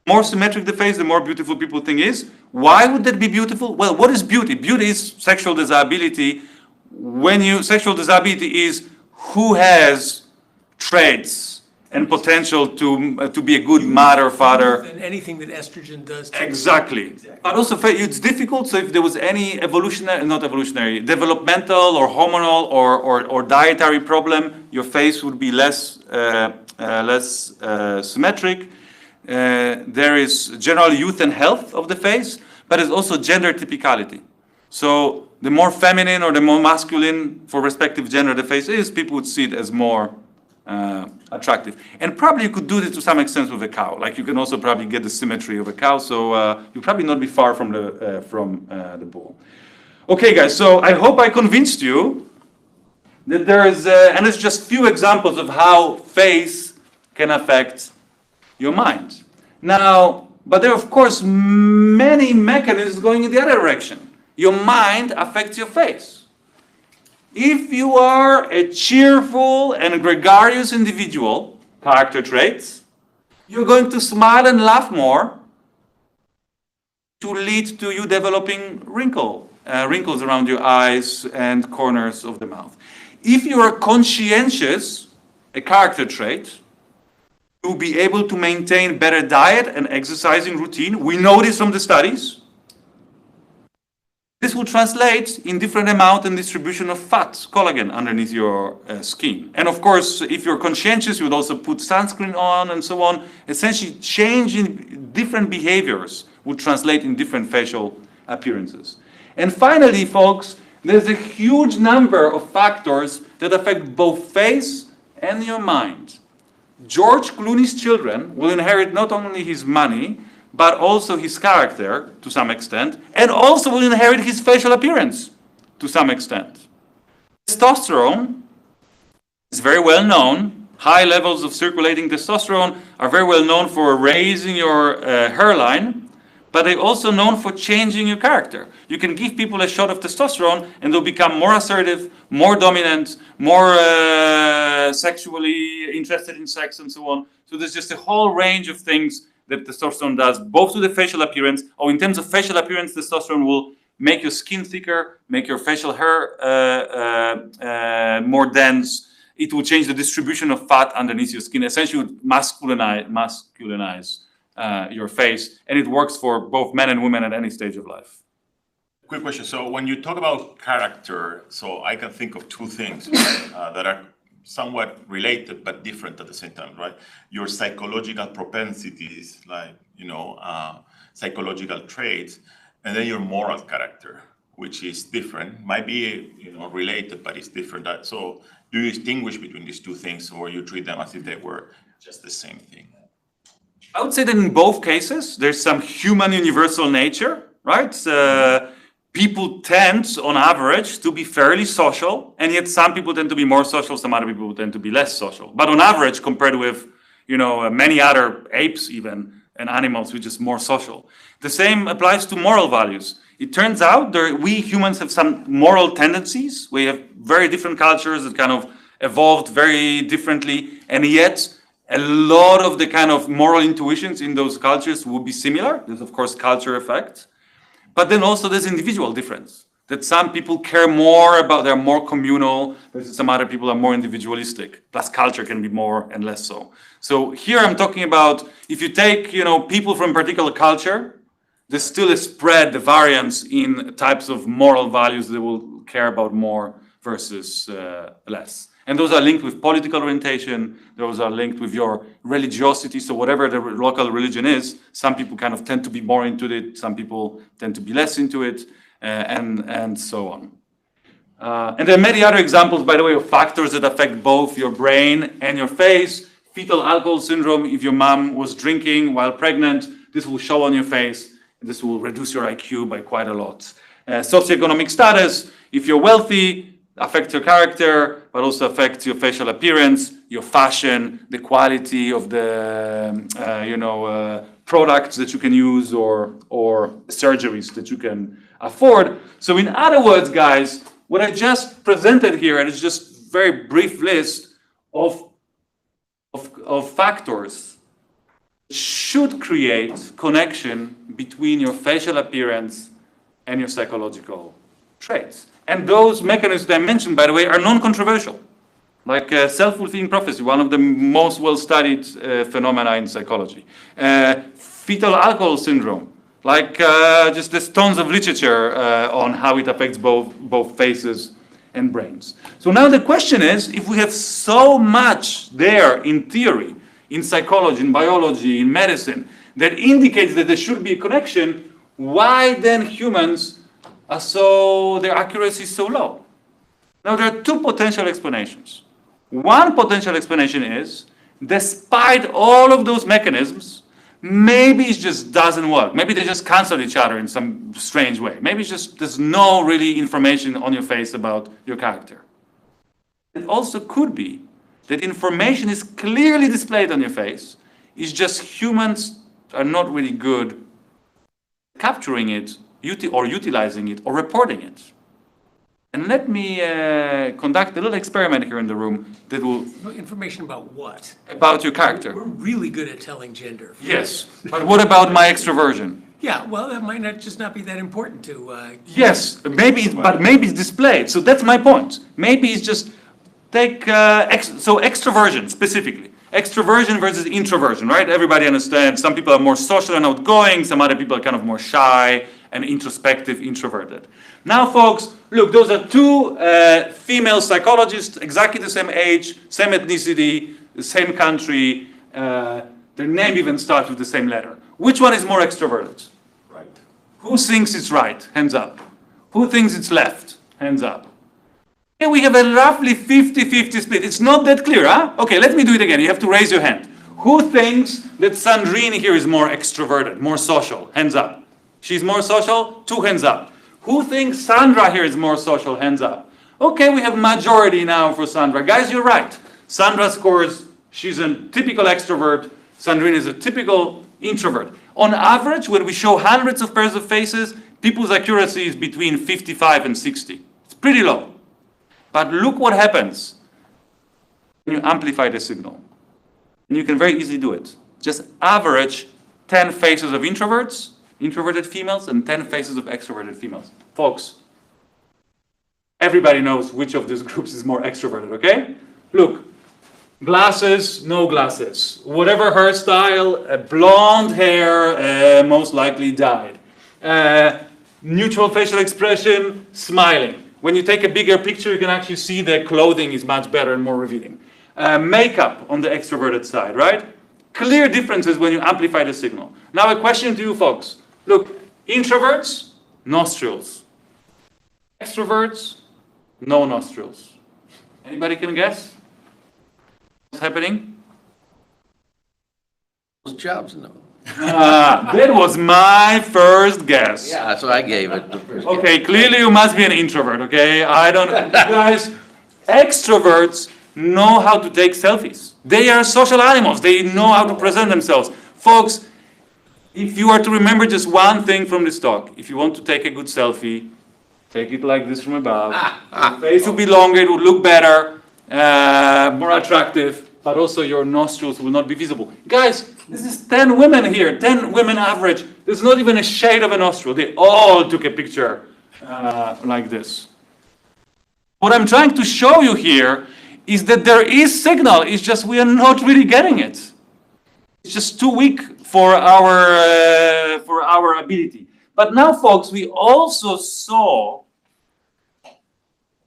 More symmetric the face, the more beautiful people think is. Why would that be beautiful? Well, what is beauty? Beauty is sexual desirability. Sexual desirability is who has traits and potential to be a good mother, father. And anything that estrogen does. Exactly. But also it's difficult. So if there was any developmental or hormonal or dietary problem, your face would be less symmetric. There is general youth and health of the face, but there's also gender typicality. So the more feminine or the more masculine for respective gender the face is, people would see it as more attractive. And probably you could do this to some extent with a cow. Like you can also probably get the symmetry of a cow, so you'll probably not be far from the bull. Okay, guys, so I hope I convinced you that there is, and it's just few examples of how face can affect your mind. Now, but there are of course many mechanisms going in the other direction. Your mind affects your face. If you are a cheerful and gregarious individual, character traits, you're going to smile and laugh more to lead to you developing wrinkles around your eyes and corners of the mouth. If you are conscientious, a character trait, to be able to maintain better diet and exercising routine. We know this from the studies. This will translate in different amount and distribution of fat, collagen, underneath your skin. And of course, if you're conscientious, you would also put sunscreen on and so on. Essentially, changing different behaviors would translate in different facial appearances. And finally, folks, there's a huge number of factors that affect both face and your mind. George Clooney's children will inherit not only his money, but also his character to some extent, and also will inherit his facial appearance to some extent. Testosterone is very well known. High levels of circulating testosterone are very well known for raising your hairline, but they're also known for changing your character. You can give people a shot of testosterone and they'll become more assertive, more dominant, more sexually interested in sex and so on. So there's just a whole range of things that testosterone does, both to the facial appearance, or in terms of facial appearance, testosterone will make your skin thicker, make your facial hair more dense. It will change the distribution of fat underneath your skin. Essentially, it would masculinize your face, and it works for both men and women at any stage of life. Quick question. So when you talk about character, so I can think of 2 things that are somewhat related but different at the same time, right? Your psychological propensities, like, psychological traits, and then your moral character, which is different. Might be, related, but it's different. So do you distinguish between these 2 things, or you treat them as if they were just the same thing? I would say that in both cases, there's some human universal nature, right? People tend, on average, to be fairly social, and yet some people tend to be more social, some other people tend to be less social. But on average, compared with, many other apes even, and animals, we're just more social. The same applies to moral values. It turns out we humans have some moral tendencies. We have very different cultures that kind of evolved very differently, and yet a lot of the kind of moral intuitions in those cultures would be similar. There's, of course, culture effect. But then also there's individual difference. that some people care more about, they're more communal, versus some other people are more individualistic. Plus culture can be more and less so. So here I'm talking about, if you take, people from a particular culture, there's still a spread, the variance in types of moral values they will care about more versus less. And those are linked with political orientation, those are linked with your religiosity, so whatever the local religion is, some people kind of tend to be more into it, some people tend to be less into it, and so on. And there are many other examples, by the way, of factors that affect both your brain and your face. Fetal alcohol syndrome, if your mom was drinking while pregnant, this will show on your face, and this will reduce your IQ by quite a lot. Socioeconomic status, if you're wealthy, affects your character, but also affects your facial appearance, your fashion, the quality of the, products that you can use or surgeries that you can afford. So in other words, guys, what I just presented here, and it's just a very brief list of factors, should create connection between your facial appearance and your psychological traits. And those mechanisms that I mentioned, by the way, are non-controversial. Like self-fulfilling prophecy, one of the most well-studied phenomena in psychology. Fetal alcohol syndrome, like just there's tons of literature on how it affects both faces and brains. So now the question is, if we have so much there in theory, in psychology, in biology, in medicine, that indicates that there should be a connection, why then humans their accuracy is so low? Now there are two potential explanations. One potential explanation is, despite all of those mechanisms, maybe it just doesn't work. Maybe they just cancel each other in some strange way. Maybe it's just there's no really information on your face about your character. It also could be that information is clearly displayed on your face. It's just humans are not really good at capturing it or utilizing it or reporting it. And let me conduct a little experiment here in the room that will... Information about what? About your character. We're really good at telling gender. Yes, but what about my extroversion? Yeah, well, that might not be that important to... Yes, maybe it's displayed. So that's my point. Maybe it's just take... extroversion specifically. Extroversion versus introversion, right? Everybody understands. Some people are more social and outgoing. Some other people are kind of more shy and introspective, introverted. Now, folks, look, those are two female psychologists, exactly the same age, same ethnicity, the same country. Their name even starts with the same letter. Which one is more extroverted? Right. Who thinks it's right? Hands up. Who thinks it's left? Hands up. Here we have a roughly 50-50 split. It's not that clear, huh? Okay, let me do it again. You have to raise your hand. Who thinks that Sandrine here is more extroverted, more social? Hands up. She's more social? 2 hands up. Who thinks Sandra here is more social? Hands up. Okay, we have majority now for Sandra. Guys, you're right. Sandra scores, she's a typical extrovert. Sandrine is a typical introvert. On average, when we show hundreds of pairs of faces, people's accuracy is between 55 and 60. It's pretty low. But look what happens when you amplify the signal. And you can very easily do it. Just average 10 faces of introverts, introverted females, and 10 faces of extroverted females. Folks, everybody knows which of these groups is more extroverted, okay? Look, glasses, no glasses. Whatever hairstyle, blonde hair, most likely dyed. Neutral facial expression, smiling. When you take a bigger picture, you can actually see the clothing is much better and more revealing. Makeup on the extroverted side, right? Clear differences when you amplify the signal. Now a question to you folks. Look, introverts, nostrils. Extroverts, no nostrils. Anybody can guess what's happening? Those jobs, no. That was my first guess. Yeah, that's what I gave it. Okay, clearly you must be an introvert, okay? I don't know. Guys, extroverts know how to take selfies. They are social animals. They know how to present themselves. Folks, if you are to remember just one thing from this talk, if you want to take a good selfie, take it like this from above. Your face will be longer, it will look better, more attractive, but also your nostrils will not be visible. Guys, this is 10 women here, 10 women average. There's not even a shade of a nostril. They all took a picture like this. What I'm trying to show you here is that there is signal, it's just we are not really getting it. It's just too weak for our ability. But now, folks, we also saw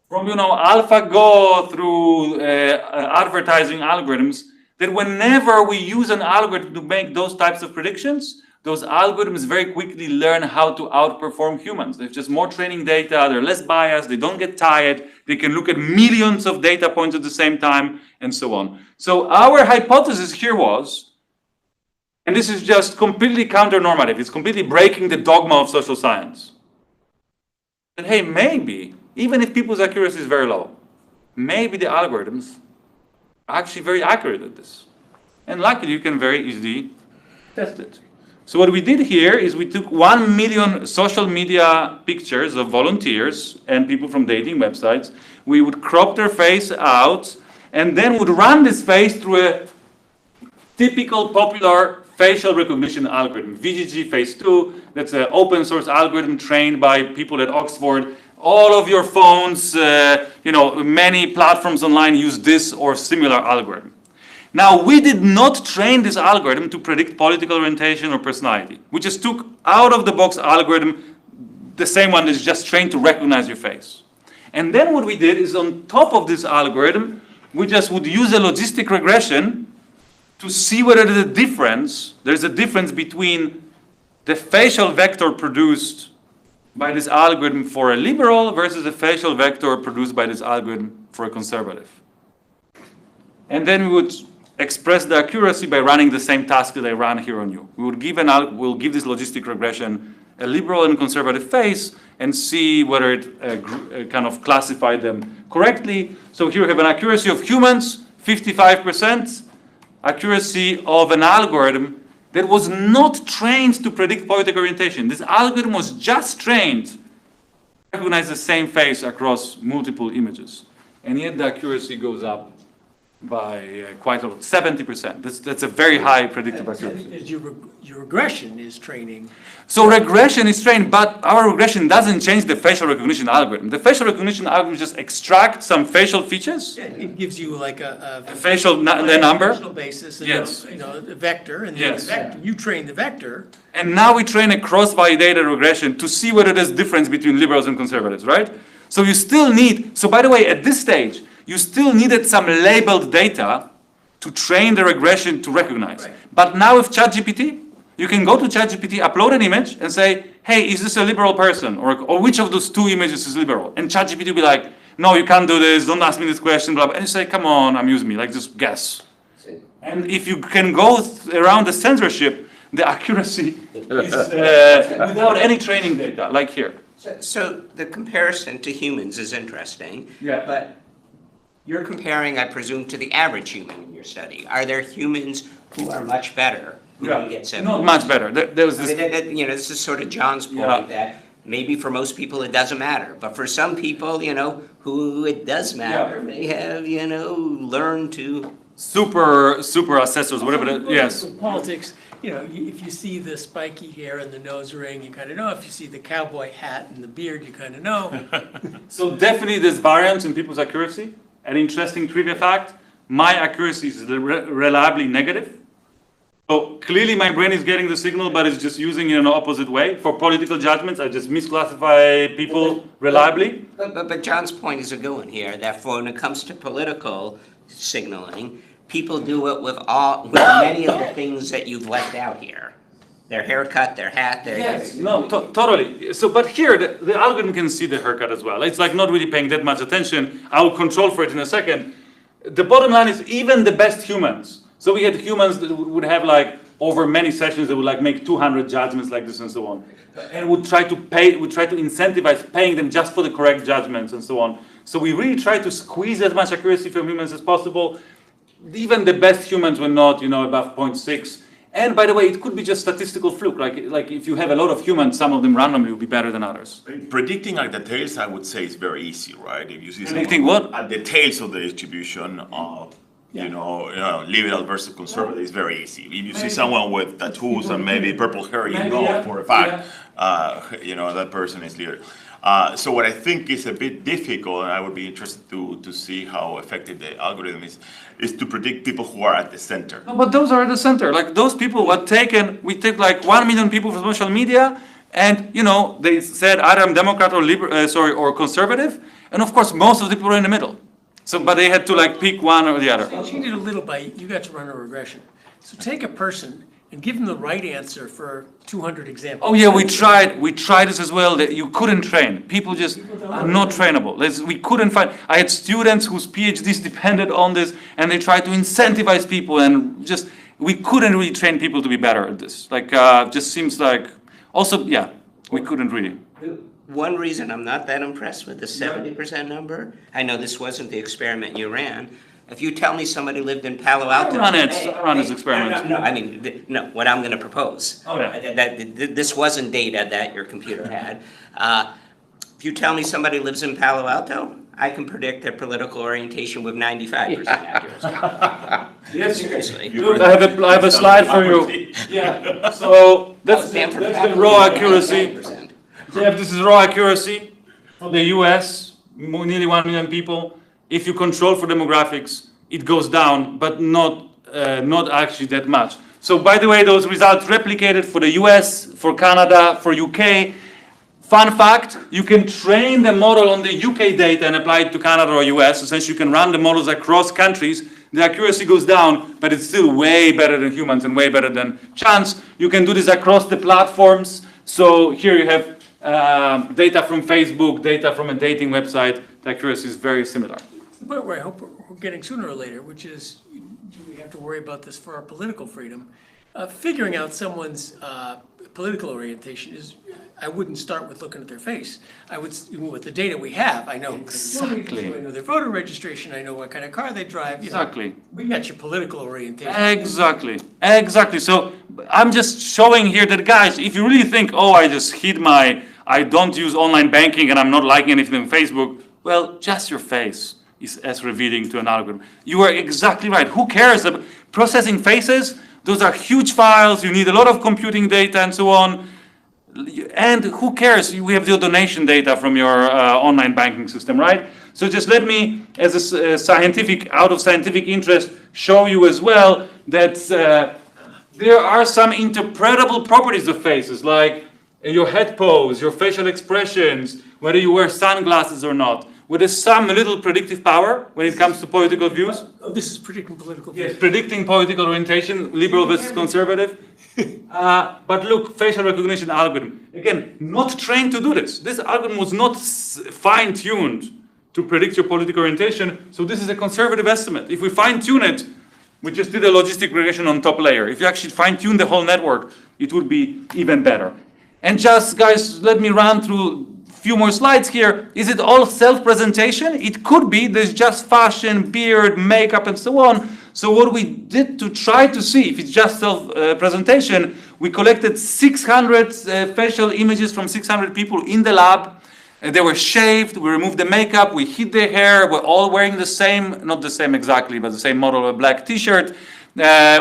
from AlphaGo through advertising algorithms that whenever we use an algorithm to make those types of predictions, those algorithms very quickly learn how to outperform humans. There's just more training data, they're less biased, they don't get tired, they can look at millions of data points at the same time, and so on. So our hypothesis here was, and this is just completely counter-normative, it's completely breaking the dogma of social science, that hey, maybe, even if people's accuracy is very low, maybe the algorithms are actually very accurate at this. And luckily, you can very easily test it. So what we did here is we took 1 million social media pictures of volunteers and people from dating websites. We would crop their face out and then would run this face through a typical popular facial recognition algorithm, VGG Phase 2. That's an open source algorithm trained by people at Oxford. All of your phones, many platforms online use this or similar algorithm. Now, we did not train this algorithm to predict political orientation or personality. We just took out of the box algorithm, the same one that's just trained to recognize your face. And then what we did is on top of this algorithm, we just would use a logistic regression to see whether there's a difference between the facial vector produced by this algorithm for a liberal versus a facial vector produced by this algorithm for a conservative. And then we would express the accuracy by running the same task that I ran here on you. We'll give this logistic regression a liberal and conservative face and see whether it kind of classified them correctly. So here we have an accuracy of humans, 55%, accuracy of an algorithm that was not trained to predict political orientation. This algorithm was just trained to recognize the same face across multiple images. And yet the accuracy goes up by quite a lot, 70%. That's a very high predictive accuracy. Your regression is training. So regression is trained, but our regression doesn't change the facial recognition algorithm. The facial recognition algorithm just extracts some facial features. Yeah, it gives you like a facial number. Facial basis, and yes. A vector, and yes. the vector, you train the vector. And now we train a cross-validated regression to see whether there's difference between liberals and conservatives, right? So you still need, so by the way, at this stage, you still needed some labeled data to train the regression to recognize. Right. But now with ChatGPT, you can go to ChatGPT, upload an image, and say, hey, is this a liberal person? Or which of those two images is liberal? And ChatGPT will be like, no, you can't do this, don't ask me this question, blah, blah. And you say, come on, amuse me, like just guess. And if you can go around the censorship, the accuracy is without any training data, like here. So the comparison to humans is interesting. Yeah. But you're comparing, I presume, to the average human in your study. Are there humans who are much better? Not much better. There's this. This is sort of John's point that maybe for most people it doesn't matter, but for some people, who it does matter, they have, learned to. Super assessors, whatever. Yes. Politics. If you see the spiky hair and the nose ring, you kind of know. If you see the cowboy hat and the beard, you kind of know. So definitely there's variance in people's accuracy. An interesting trivia fact, my accuracy is reliably negative. So clearly my brain is getting the signal, but it's just using it in an opposite way. For political judgments, I just misclassify people reliably. But John's point is a good one here, that when it comes to political signaling, people do it with many of the things that you've left out here. Their haircut, their hat, their... Yes, no, totally. So, but here, the algorithm can see the haircut as well. It's like not really paying that much attention. I will control for it in a second. The bottom line is even the best humans. So we had humans that would have like, over many sessions, they would like make 200 judgments like this and so on. And would try to incentivize paying them just for the correct judgments and so on. So we really try to squeeze as much accuracy from humans as possible. Even the best humans were not, above 0.6. And by the way, it could be just statistical fluke. Like if you have a lot of humans, some of them randomly will be better than others. Predicting at the tails, I would say, is very easy, right? If you see predicting what? At the tails of the distribution of, liberal versus conservative, is very easy. If you see someone with tattoos and maybe purple hair, you know for a fact, that person is liberal. So what I think is a bit difficult, and I would be interested to see how effective the algorithm is to predict people who are at the center. No, but those are at the center. Like those people we take like 1 million people from social media, and they said either I'm Democrat or or conservative, and of course most of the people are in the middle. So, but they had to like pick one or the other. You cheated a little by, you got to run a regression. So take a person and give them the right answer for 200 examples. Oh yeah, we tried this as well, that you couldn't train. People just are not trainable. We couldn't find, I had students whose PhDs depended on this, and they tried to incentivize people, and we couldn't really train people to be better at this. Like, just seems like, also, yeah, we couldn't really. One reason I'm not that impressed with the 70% number, I know this wasn't the experiment you ran. If you tell me somebody lived in Palo Alto. I run this experiment. No, I mean, no, what I'm going to propose. Oh, yeah. This wasn't data that your computer had. If you tell me somebody lives in Palo Alto, I can predict their political orientation with 95% accuracy. Yes, seriously. I have a slide for you. Yeah. So that's the raw accuracy. Jeff, this is raw accuracy for the US, nearly 1 million people. If you control for demographics, it goes down, but not actually that much. So by the way, those results replicated for the US, for Canada, for UK. Fun fact, you can train the model on the UK data and apply it to Canada or US. Essentially, you can run the models across countries. The accuracy goes down, but it's still way better than humans and way better than chance. You can do this across the platforms. So here you have data from Facebook, data from a dating website. The accuracy is very similar. But where I hope we're getting sooner or later, which is, do we have to worry about this for our political freedom? Figuring out someone's political orientation is, I wouldn't start with looking at their face. I would, with the data we have, I know exactly. I know their voter registration, I know what kind of car they drive. Exactly. We got your political orientation. Exactly. So I'm just showing here that, guys, if you really think, oh, I don't use online banking and I'm not liking anything on Facebook, well, just your face is as revealing to an algorithm. You are exactly right. Who cares about processing faces? Those are huge files. You need a lot of computing data and so on. And who cares? We have the donation data from your online banking system, right? So just let me, as a out of scientific interest, show you as well that there are some interpretable properties of faces, like your head pose, your facial expressions, whether you wear sunglasses or not. Where there's some little predictive power when it comes to political views. Oh, this is predicting political views. Yes, predicting political orientation, liberal versus conservative. But look, facial recognition algorithm. Again, not trained to do this. This algorithm was not fine-tuned to predict your political orientation. So this is a conservative estimate. If we fine-tune it, we just did a logistic regression on top layer. If you actually fine-tune the whole network, it would be even better. And just, guys, let me run through few more slides here. Is it all self-presentation? It could be. There's just fashion, beard, makeup, and so on. So what we did to try to see if it's just self-presentation, we collected 600 facial images from 600 people in the lab. They were shaved, we removed the makeup, we hid their hair, we're all wearing the same, not the same exactly, but the same model of a black t-shirt.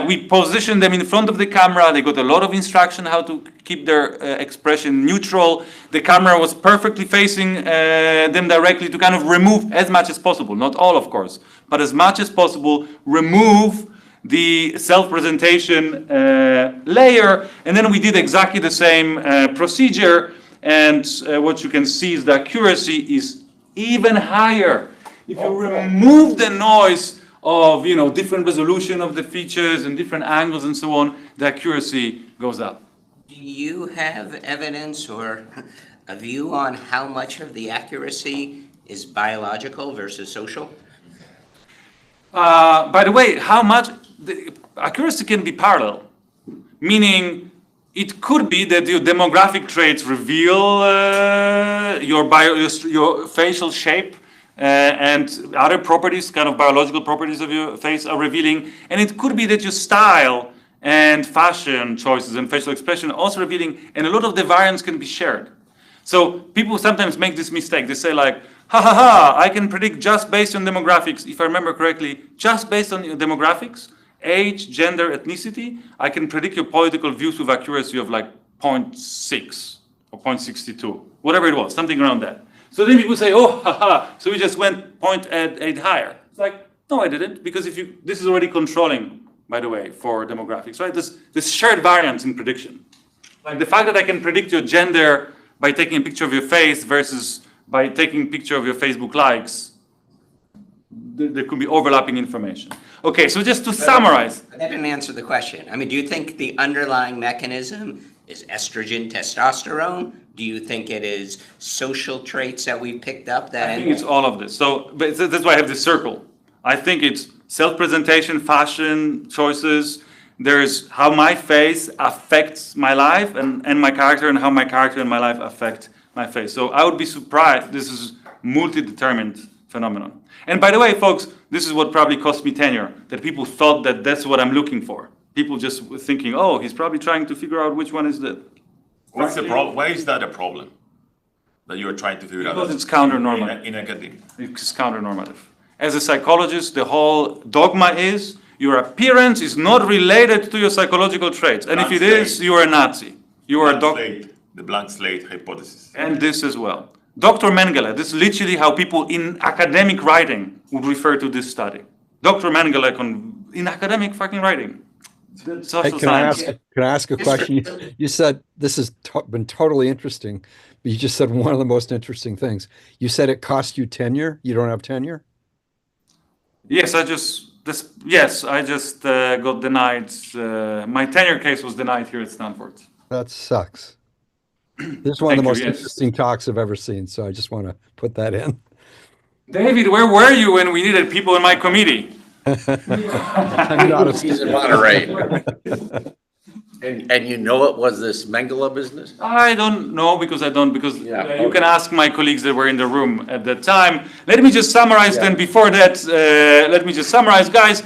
We positioned them in front of the camera. They got a lot of instruction how to keep their expression neutral. The camera was perfectly facing them directly to kind of remove as much as possible, not all of course, but as much as possible, remove the self-presentation layer. And then we did exactly the same procedure. And what you can see is the accuracy is even higher. If you remove the noise of different resolution of the features and different angles and so on, the accuracy goes up. Do you have evidence or a view on how much of the accuracy is biological versus social? By the way, how much the accuracy can be parallel, meaning it could be that your demographic traits reveal your facial shape. And other properties, kind of biological properties of your face are revealing. And it could be that your style and fashion choices and facial expression are also revealing, and a lot of the variance can be shared. So people sometimes make this mistake. They say like, I can predict just based on demographics. If I remember correctly, just based on your demographics, age, gender, ethnicity, I can predict your political views with accuracy of like 0.6 or 0.62. whatever it was, something around that. So then people say, oh, haha, so we just went 0.8 higher. It's like, no, I didn't, because this is already controlling, by the way, for demographics, right? This shared variance in prediction. Like the fact that I can predict your gender by taking a picture of your face versus by taking a picture of your Facebook likes, there could be overlapping information. Okay, so just to summarize. That didn't answer the question. I mean, do you think the underlying mechanism is estrogen, testosterone? Do you think it is social traits that we picked up that? I think it's all of this. So but that's why I have this circle. I think it's self-presentation, fashion choices. There's how my face affects my life and my character, and how my character and my life affect my face. So I would be surprised. This is multi-determined phenomenon. And by the way, folks, this is what probably cost me tenure, that people thought that that's what I'm looking for. People just were thinking, oh, he's probably trying to figure out which one is the... What's the problem? Why is that a problem that you are trying to figure out? Because it's counter-normative. In academia. It's counter-normative. As a psychologist, the whole dogma is your appearance is not related to your psychological traits. And if it is, you are a Nazi. You are a doctor. The blank slate hypothesis. And this as well. Dr. Mengele, this is literally how people in academic writing would refer to this study. Dr. Mengele in academic fucking writing. Social science. Can I ask a question? You said this has been totally interesting, but you just said one of the most interesting things. You said it cost you tenure. You don't have tenure? Yes, I just got denied. My tenure case was denied here at Stanford. That sucks. This is one of the most interesting talks I've ever seen, so I just want to put that in. David, where were you when we needed people in my committee? I'm not He's in Monterey. And you know it was this Mengele business? I don't know because you can ask my colleagues that were in the room at that time. Let me just summarize then before that, let me just summarize, guys.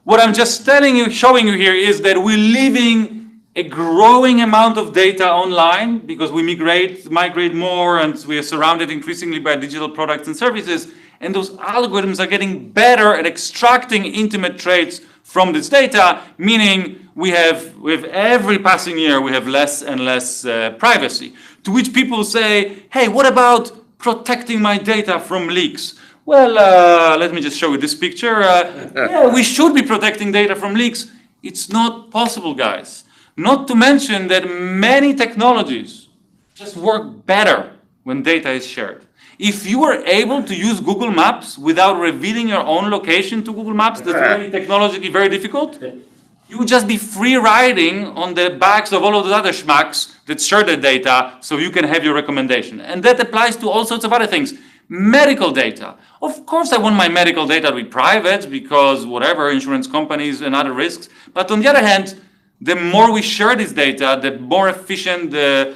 What I'm just showing you here is that we're living a growing amount of data online because we migrate more, and we are surrounded increasingly by digital products and services. And those algorithms are getting better at extracting intimate traits from this data, meaning we have every passing year, we have less and less privacy. To which people say, hey, what about protecting my data from leaks? Well, let me just show you this picture. Yeah, we should be protecting data from leaks. It's not possible, guys. Not to mention that many technologies just work better when data is shared. If you are able to use Google Maps without revealing your own location to Google Maps, that's very technologically very difficult. You would just be free riding on the backs of all of those other schmucks that share the data so you can have your recommendation. And that applies to all sorts of other things. Medical data. Of course, I want my medical data to be private because whatever, insurance companies and other risks. But on the other hand, the more we share this data, the more efficient the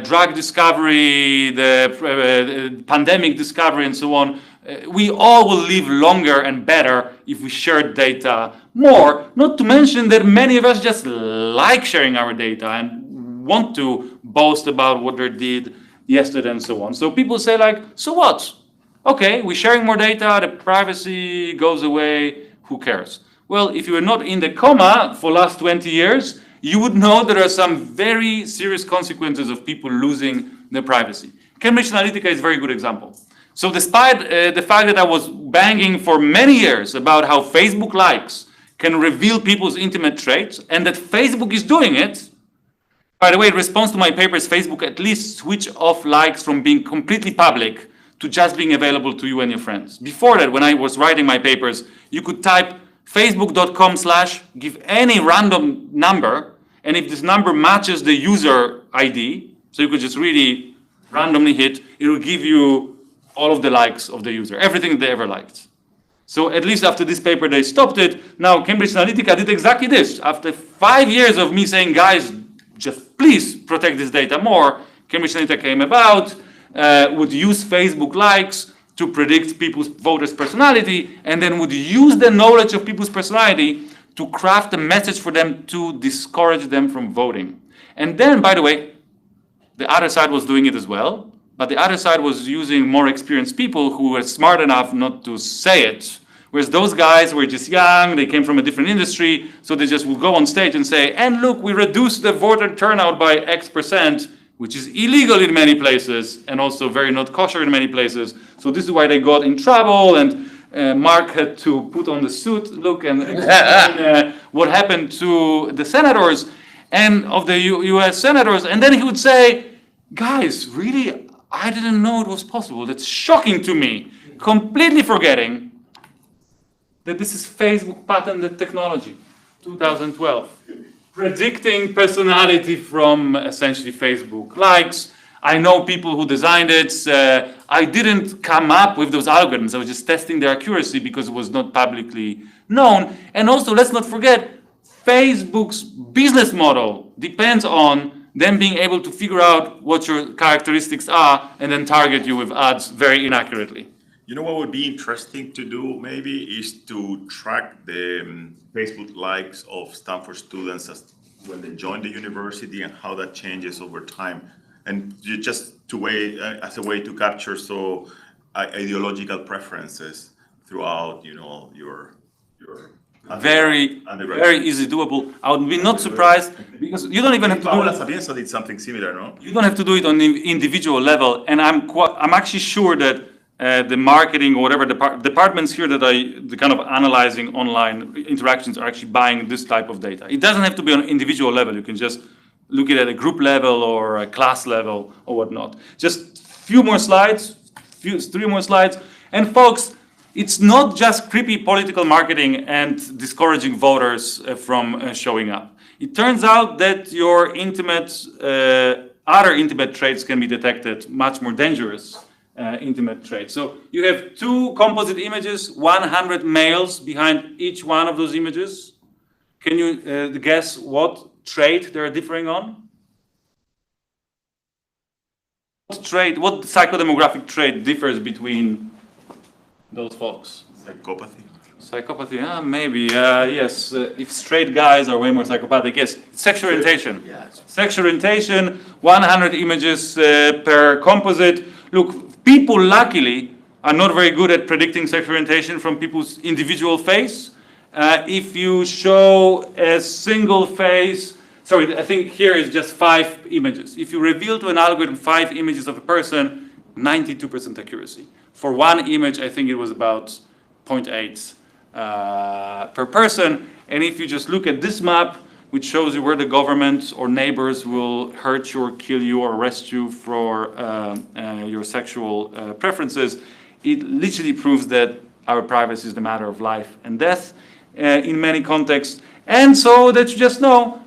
drug discovery, the pandemic discovery, and so on. We all will live longer and better if we share data more. Not to mention that many of us just like sharing our data and want to boast about what they did yesterday and so on. So people say like, so what? Okay, we're sharing more data, the privacy goes away, who cares? Well, if you were not in the coma for the last 20 years, you would know there are some very serious consequences of people losing their privacy. Cambridge Analytica is a very good example. So despite the fact that I was banging for many years about how Facebook likes can reveal people's intimate traits, and that Facebook is doing it, by the way, in response to my papers, Facebook at least switched off likes from being completely public to just being available to you and your friends. Before that, when I was writing my papers, you could type facebook.com/ give any random number, and if this number matches the user ID, so you could just really randomly hit, it will give you all of the likes of the user, everything they ever liked. So at least after this paper, they stopped it. Now, Cambridge Analytica did exactly this. After 5 years of me saying, guys, just please protect this data more, Cambridge Analytica came about, would use Facebook likes to predict people's voters' personality, and then would use the knowledge of people's personality to craft a message for them to discourage them from voting. And then, by the way, the other side was doing it as well, but the other side was using more experienced people who were smart enough not to say it, whereas those guys were just young, they came from a different industry, so they just would go on stage and say, and look, we reduced the voter turnout by X%, which is illegal in many places and also very not kosher in many places. So this is why they got in trouble, and Mark had to put on the suit, look, and explain what happened to the senators and of the US senators. And then he would say, guys, really, I didn't know it was possible. That's shocking to me. Completely forgetting that this is Facebook patented technology, 2012. Predicting personality from essentially Facebook likes. I know people who designed it. I didn't come up with those algorithms. I was just testing their accuracy because it was not publicly known. And also, let's not forget, Facebook's business model depends on them being able to figure out what your characteristics are and then target you with ads very inaccurately. You know what would be interesting to do maybe is to track the Facebook likes of Stanford students as when they join the university and how that changes over time. And you just as a way to capture ideological preferences throughout, your very easy doable. I would be not surprised because you don't even have to do Paula Sapienza did something similar, no? You don't have to do it on the individual level, and I'm actually sure that the marketing or whatever departments here that the kind of analyzing online interactions are actually buying this type of data. It doesn't have to be on an individual level. You can just look at a group level or a class level or whatnot. Just three more slides. And folks, it's not just creepy political marketing and discouraging voters from showing up. It turns out that your other intimate traits can be detected, much more dangerous intimate traits. So you have two composite images, 100 males behind each one of those images. Can you guess what trait they're differing on? What psychodemographic trait differs between those folks? Psychopathy, maybe, yes. If straight guys are way more psychopathic, yes. Sexual orientation. Sexual orientation, 100 images per composite. Look, people, luckily, are not very good at predicting sexual orientation from people's individual face. If you show a single face, I think here is just 5 images. If you reveal to an algorithm 5 images of a person, 92% accuracy. For one image, I think it was about 0.8 per person. And if you just look at this map, which shows you where the government or neighbors will hurt you or kill you or arrest you for your sexual preferences, it literally proves that our privacy is the matter of life and death in many contexts. And so that you just know,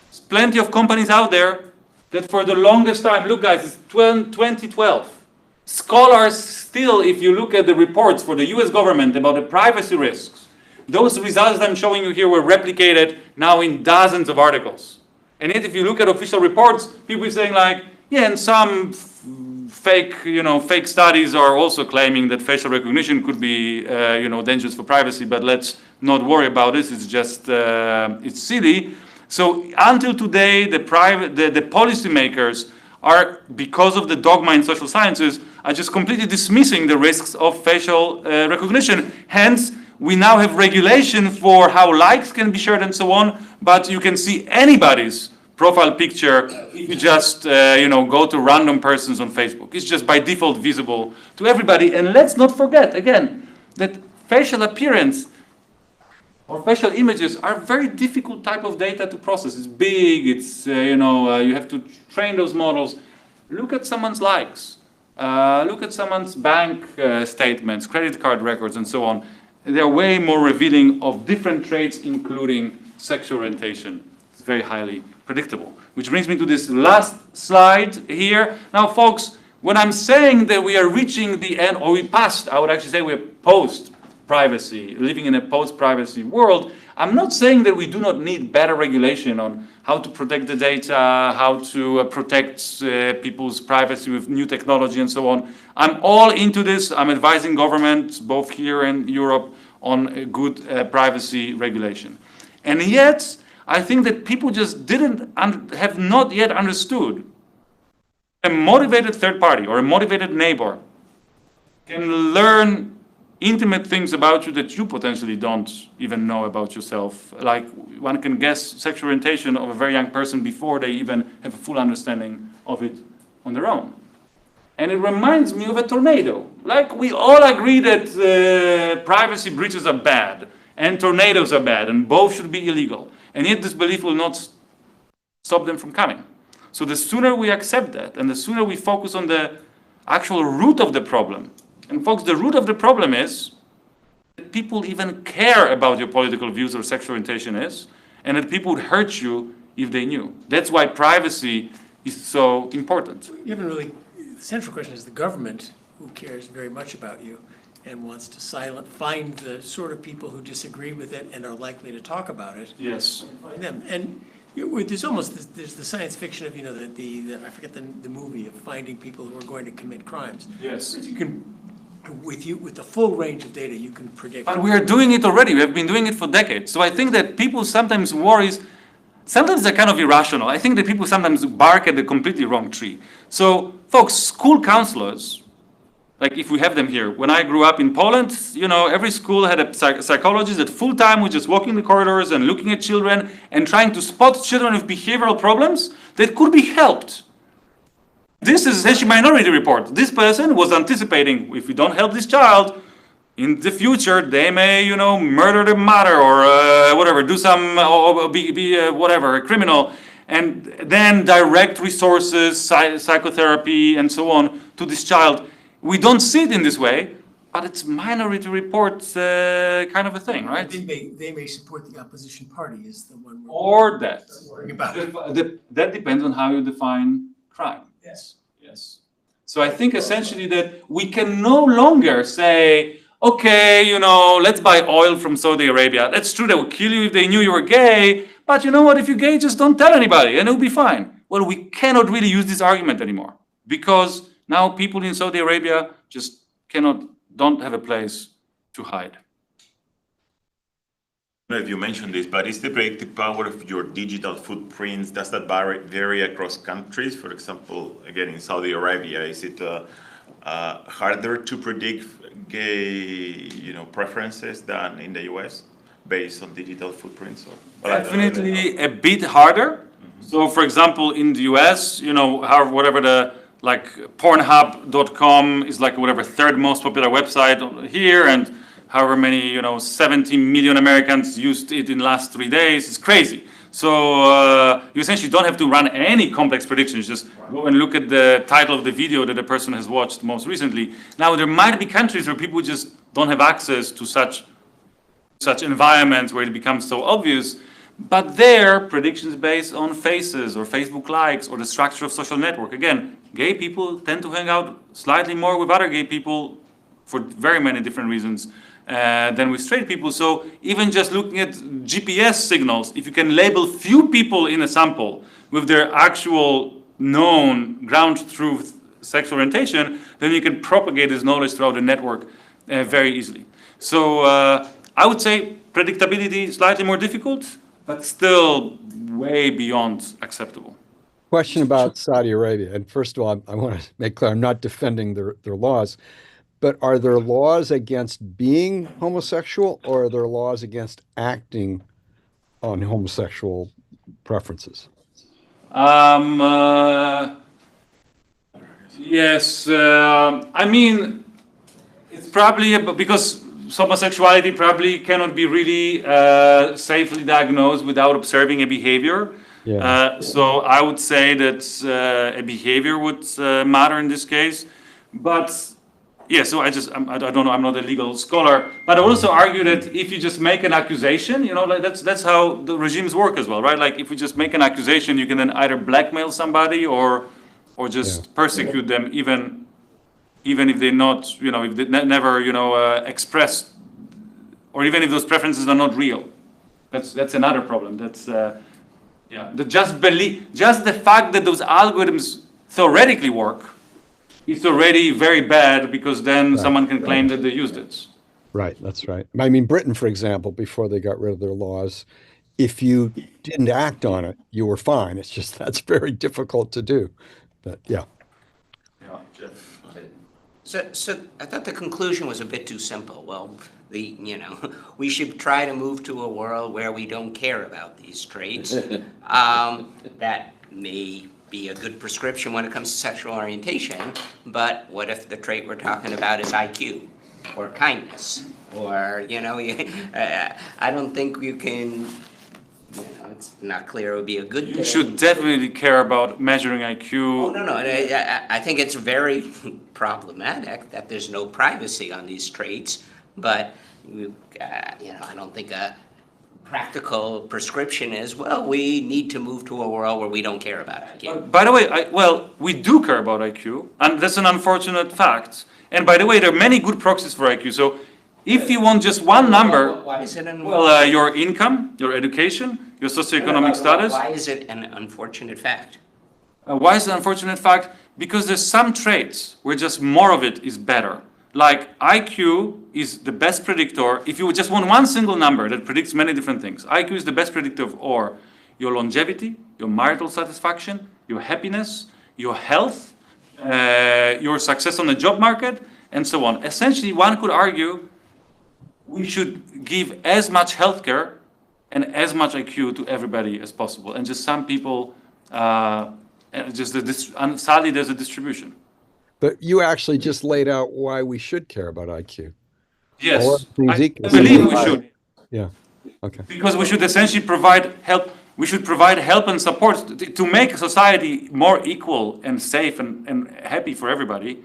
there's plenty of companies out there that for the longest time, look guys, it's 2012. Scholars still, if you look at the reports for the US government about the privacy risks, those results that I'm showing you here were replicated now in dozens of articles. And yet if you look at official reports, people are saying like, yeah, and some fake studies are also claiming that facial recognition could be, dangerous for privacy, but let's not worry about this, it's just, it's silly. So until today, the policymakers are, because of the dogma in social sciences, are just completely dismissing the risks of facial recognition. Hence, we now have regulation for how likes can be shared and so on, but you can see anybody's profile picture if you just go to random persons on Facebook. It's just by default visible to everybody. And let's not forget, again, that facial appearance or facial images are very difficult type of data to process. It's big, it's, you have to train those models. Look at someone's likes. Look at someone's bank statements, credit card records, and so on. They're way more revealing of different traits, including sexual orientation. It's very highly predictable. Which brings me to this last slide here. Now, folks, when I'm saying that we are reaching the end, or we passed, I would actually say we're post-privacy, living in a post-privacy world, I'm not saying that we do not need better regulation on how to protect the data, how to protect people's privacy with new technology and so on. I'm all into this. I'm advising governments, both here and Europe, on good privacy regulation. And yet, I think that people just have not yet understood a motivated third party or a motivated neighbor can learn intimate things about you that you potentially don't even know about yourself. Like one can guess sexual orientation of a very young person before they even have a full understanding of it on their own. And it reminds me of a tornado. Like, we all agree that privacy breaches are bad and tornadoes are bad and both should be illegal. And yet this belief will not stop them from coming. So the sooner we accept that and the sooner we focus on the actual root of the problem. And folks, the root of the problem is that people even care about your political views or sexual orientation is, and that people would hurt you if they knew. That's why privacy is so important. You haven't really, the central question is the government, who cares very much about you and wants to find the sort of people who disagree with it and are likely to talk about it. Yes. And find them. And there's the science fiction of, I forget the movie of finding people who are going to commit crimes. Yes. You can, with the full range of data, you can predict. But we are doing it already. We have been doing it for decades. So I think that people sometimes sometimes they're kind of irrational. I think that people sometimes bark at the completely wrong tree. So folks, school counselors, like if we have them here, when I grew up in Poland, every school had a psychologist that full time was just walking the corridors and looking at children and trying to spot children with behavioral problems that could be helped. This is essentially Minority Report. This person was anticipating, if we don't help this child, in the future they may, murder the mother or whatever, do some, or be whatever, a criminal, and then direct resources, psychotherapy, and so on to this child. We don't see it in this way, but it's Minority Report kind of a thing, right? They may support the opposition party is the one. Or that. Worrying about it. That depends on how you define crime. Yes. Yes. So I think essentially that we can no longer say, okay, let's buy oil from Saudi Arabia. That's true, they would kill you if they knew you were gay, but you know what, if you're gay, just don't tell anybody and it'll be fine. Well, we cannot really use this argument anymore because now people in Saudi Arabia just don't have a place to hide. I don't know if you mentioned this, but is the predictive power of your digital footprints, does that vary across countries? For example, again, in Saudi Arabia, is it harder to predict gay, preferences than in the US based on digital footprints? Definitely a bit harder. Mm-hmm. So, for example, in the US, whatever Pornhub.com is whatever third most popular website here, and however many, 70 million Americans used it in the last 3 days. It's crazy. So you essentially don't have to run any complex predictions. Just go and look at the title of the video that the person has watched most recently. Now, there might be countries where people just don't have access to such environments where it becomes so obvious. But there, predictions based on faces or Facebook likes or the structure of social network. Again, gay people tend to hang out slightly more with other gay people for very many different reasons than with straight people. So even just looking at GPS signals, if you can label few people in a sample with their actual known ground truth sexual orientation, then you can propagate this knowledge throughout the network very easily. So I would say predictability slightly more difficult, but still way beyond acceptable. Question about Saudi Arabia. And first of all, I want to make clear, I'm not defending their laws, but are there laws against being homosexual or are there laws against acting on homosexual preferences? Yes, I mean, it's probably because homosexuality probably cannot be really safely diagnosed without observing a behavior. Yeah. So I would say that a behavior would matter in this case. But yeah, so I don't know, I'm not a legal scholar, but I would also argue that if you just make an accusation, that's how the regimes work as well, right? Like if you just make an accusation, you can then either blackmail somebody or just persecute them, even if they're not, if they never, expressed, or even if those preferences are not real. That's another problem. That's just the fact that those algorithms theoretically work, it's already very bad because then someone can claim that they used it. Right, that's right. I mean, Britain, for example, before they got rid of their laws, if you didn't act on it, you were fine. It's just that's very difficult to do. But yeah. Yeah, Jeff. So I thought the conclusion was a bit too simple. Well, we should try to move to a world where we don't care about these traits. That may be a good prescription when it comes to sexual orientation, but what if the trait we're talking about is IQ or kindness? Or, I don't think you can, it's not clear it would be a good thing. You should definitely care about measuring IQ. Oh, no. I think it's very problematic that there's no privacy on these traits, but, I don't think a practical prescription is, well, we need to move to a world where we don't care about IQ. By the way, we do care about IQ, and that's an unfortunate fact. And by the way, there are many good proxies for IQ. So if you want just one number, why is it your income, your education, your socioeconomic status. Why is it an unfortunate fact? Why is it an unfortunate fact? Because there's some traits where just more of it is better. Like IQ is the best predictor. If you just want one single number that predicts many different things, IQ is the best predictor of your longevity, your marital satisfaction, your happiness, your health, your success on the job market, and so on. Essentially, one could argue we should give as much healthcare and as much IQ to everybody as possible. And just some people, sadly, there's a distribution. But you actually just laid out why we should care about IQ. Yes, I believe we should. Yeah, okay. Because we should essentially provide help. We should provide help and support to make society more equal and safe and happy for everybody.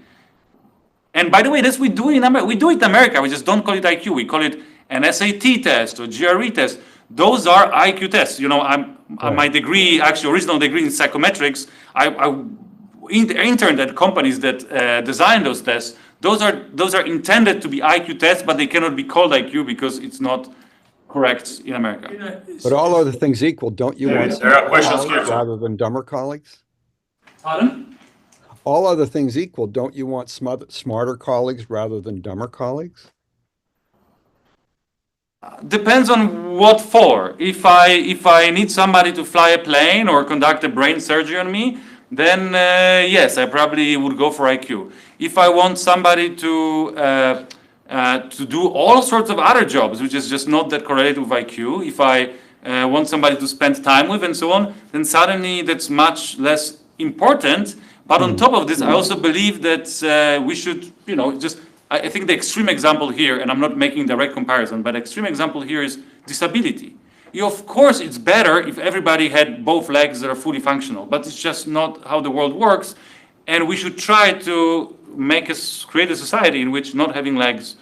And by the way, this we do in America. We do it in America. We just don't call it IQ. We call it an SAT test or GRE test. Those are IQ tests. My degree, actually original degree in psychometrics, I interned at companies that design those tests. Those are intended to be IQ tests, but they cannot be called IQ because it's not correct in America. But all other things equal, don't you want there are questions here, sir. rather than dumber colleagues? Pardon? All other things equal, don't you want smarter colleagues rather than dumber colleagues? Depends on what for. If I need somebody to fly a plane or conduct a brain surgery on me, then yes, I probably would go for IQ. If I want somebody to do all sorts of other jobs, which is just not that correlated with IQ, if I want somebody to spend time with and so on, then suddenly that's much less important. But on top of this, I also believe that we should, I think the extreme example here, and I'm not making direct comparison, but extreme example here is disability. Of course, it's better if everybody had both legs that are fully functional, but it's just not how the world works. And we should try to create a society in which not having legs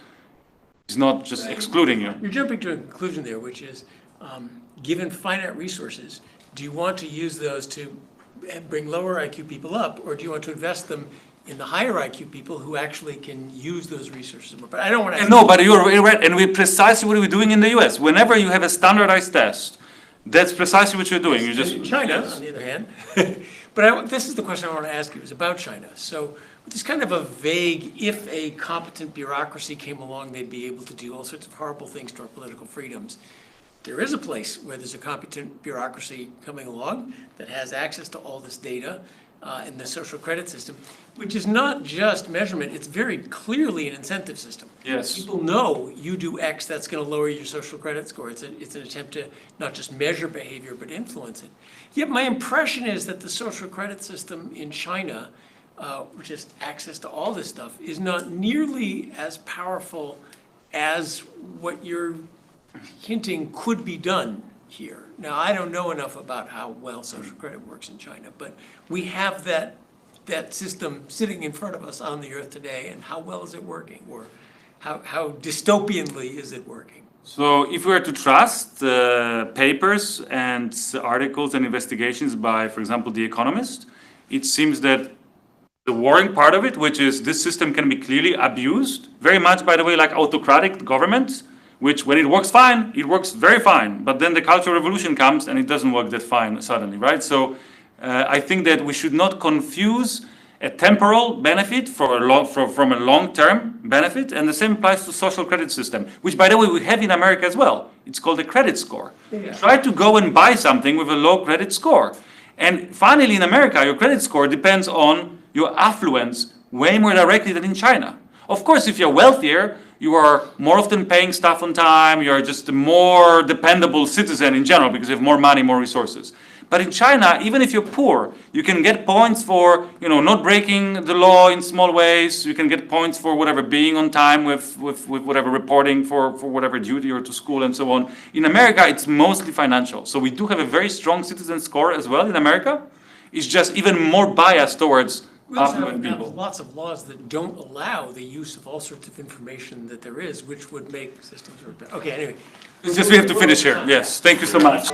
is not just excluding you. You're jumping to a conclusion there, which is, given finite resources, do you want to use those to bring lower IQ people up, or do you want to invest them in the higher IQ people who actually can use those resources more? But I don't want to. No, but you're right, and we precisely what we're doing in the U.S. Whenever you have a standardized test, that's precisely what you're doing. You just in China, on the other hand. But this is the question I want to ask you, is about China. So it's kind of a vague, if a competent bureaucracy came along, they'd be able to do all sorts of horrible things to our political freedoms. There is a place where there's a competent bureaucracy coming along that has access to all this data in the social credit system, which is not just measurement, it's very clearly an incentive system. Yes. People know you do X, that's going to lower your social credit score. It's an attempt to not just measure behavior, but influence it. Yet my impression is that the social credit system in China, which has access to all this stuff, is not nearly as powerful as what you're hinting could be done here. Now, I don't know enough about how well social credit works in China, but we have that system sitting in front of us on the earth today, and how well is it working, or how dystopianly is it working? So if we were to trust papers and articles and investigations by, for example, The Economist, it seems that the worrying part of it, which is this system can be clearly abused, very much, by the way, like autocratic governments, which when it works fine, it works very fine. But then the Cultural Revolution comes and it doesn't work that fine suddenly, right? So I think that we should not confuse a temporal benefit from a long-term benefit, and the same applies to social credit system, which, by the way, we have in America as well. It's called a credit score. Yeah. Try to go and buy something with a low credit score. And finally, in America, your credit score depends on your affluence way more directly than in China. Of course, if you're wealthier, you are more often paying stuff on time, you're just a more dependable citizen in general because you have more money, more resources. But in China, even if you're poor, you can get points for, not breaking the law in small ways. You can get points for whatever, being on time with whatever, reporting for whatever duty or to school and so on. In America, it's mostly financial. So we do have a very strong citizen score as well in America. It's just even more biased towards We also affluent have people. lots of laws that don't allow the use of all sorts of information that there is, which would make systems work better. Okay, anyway. It's just we have to finish here. Yes, thank you so much.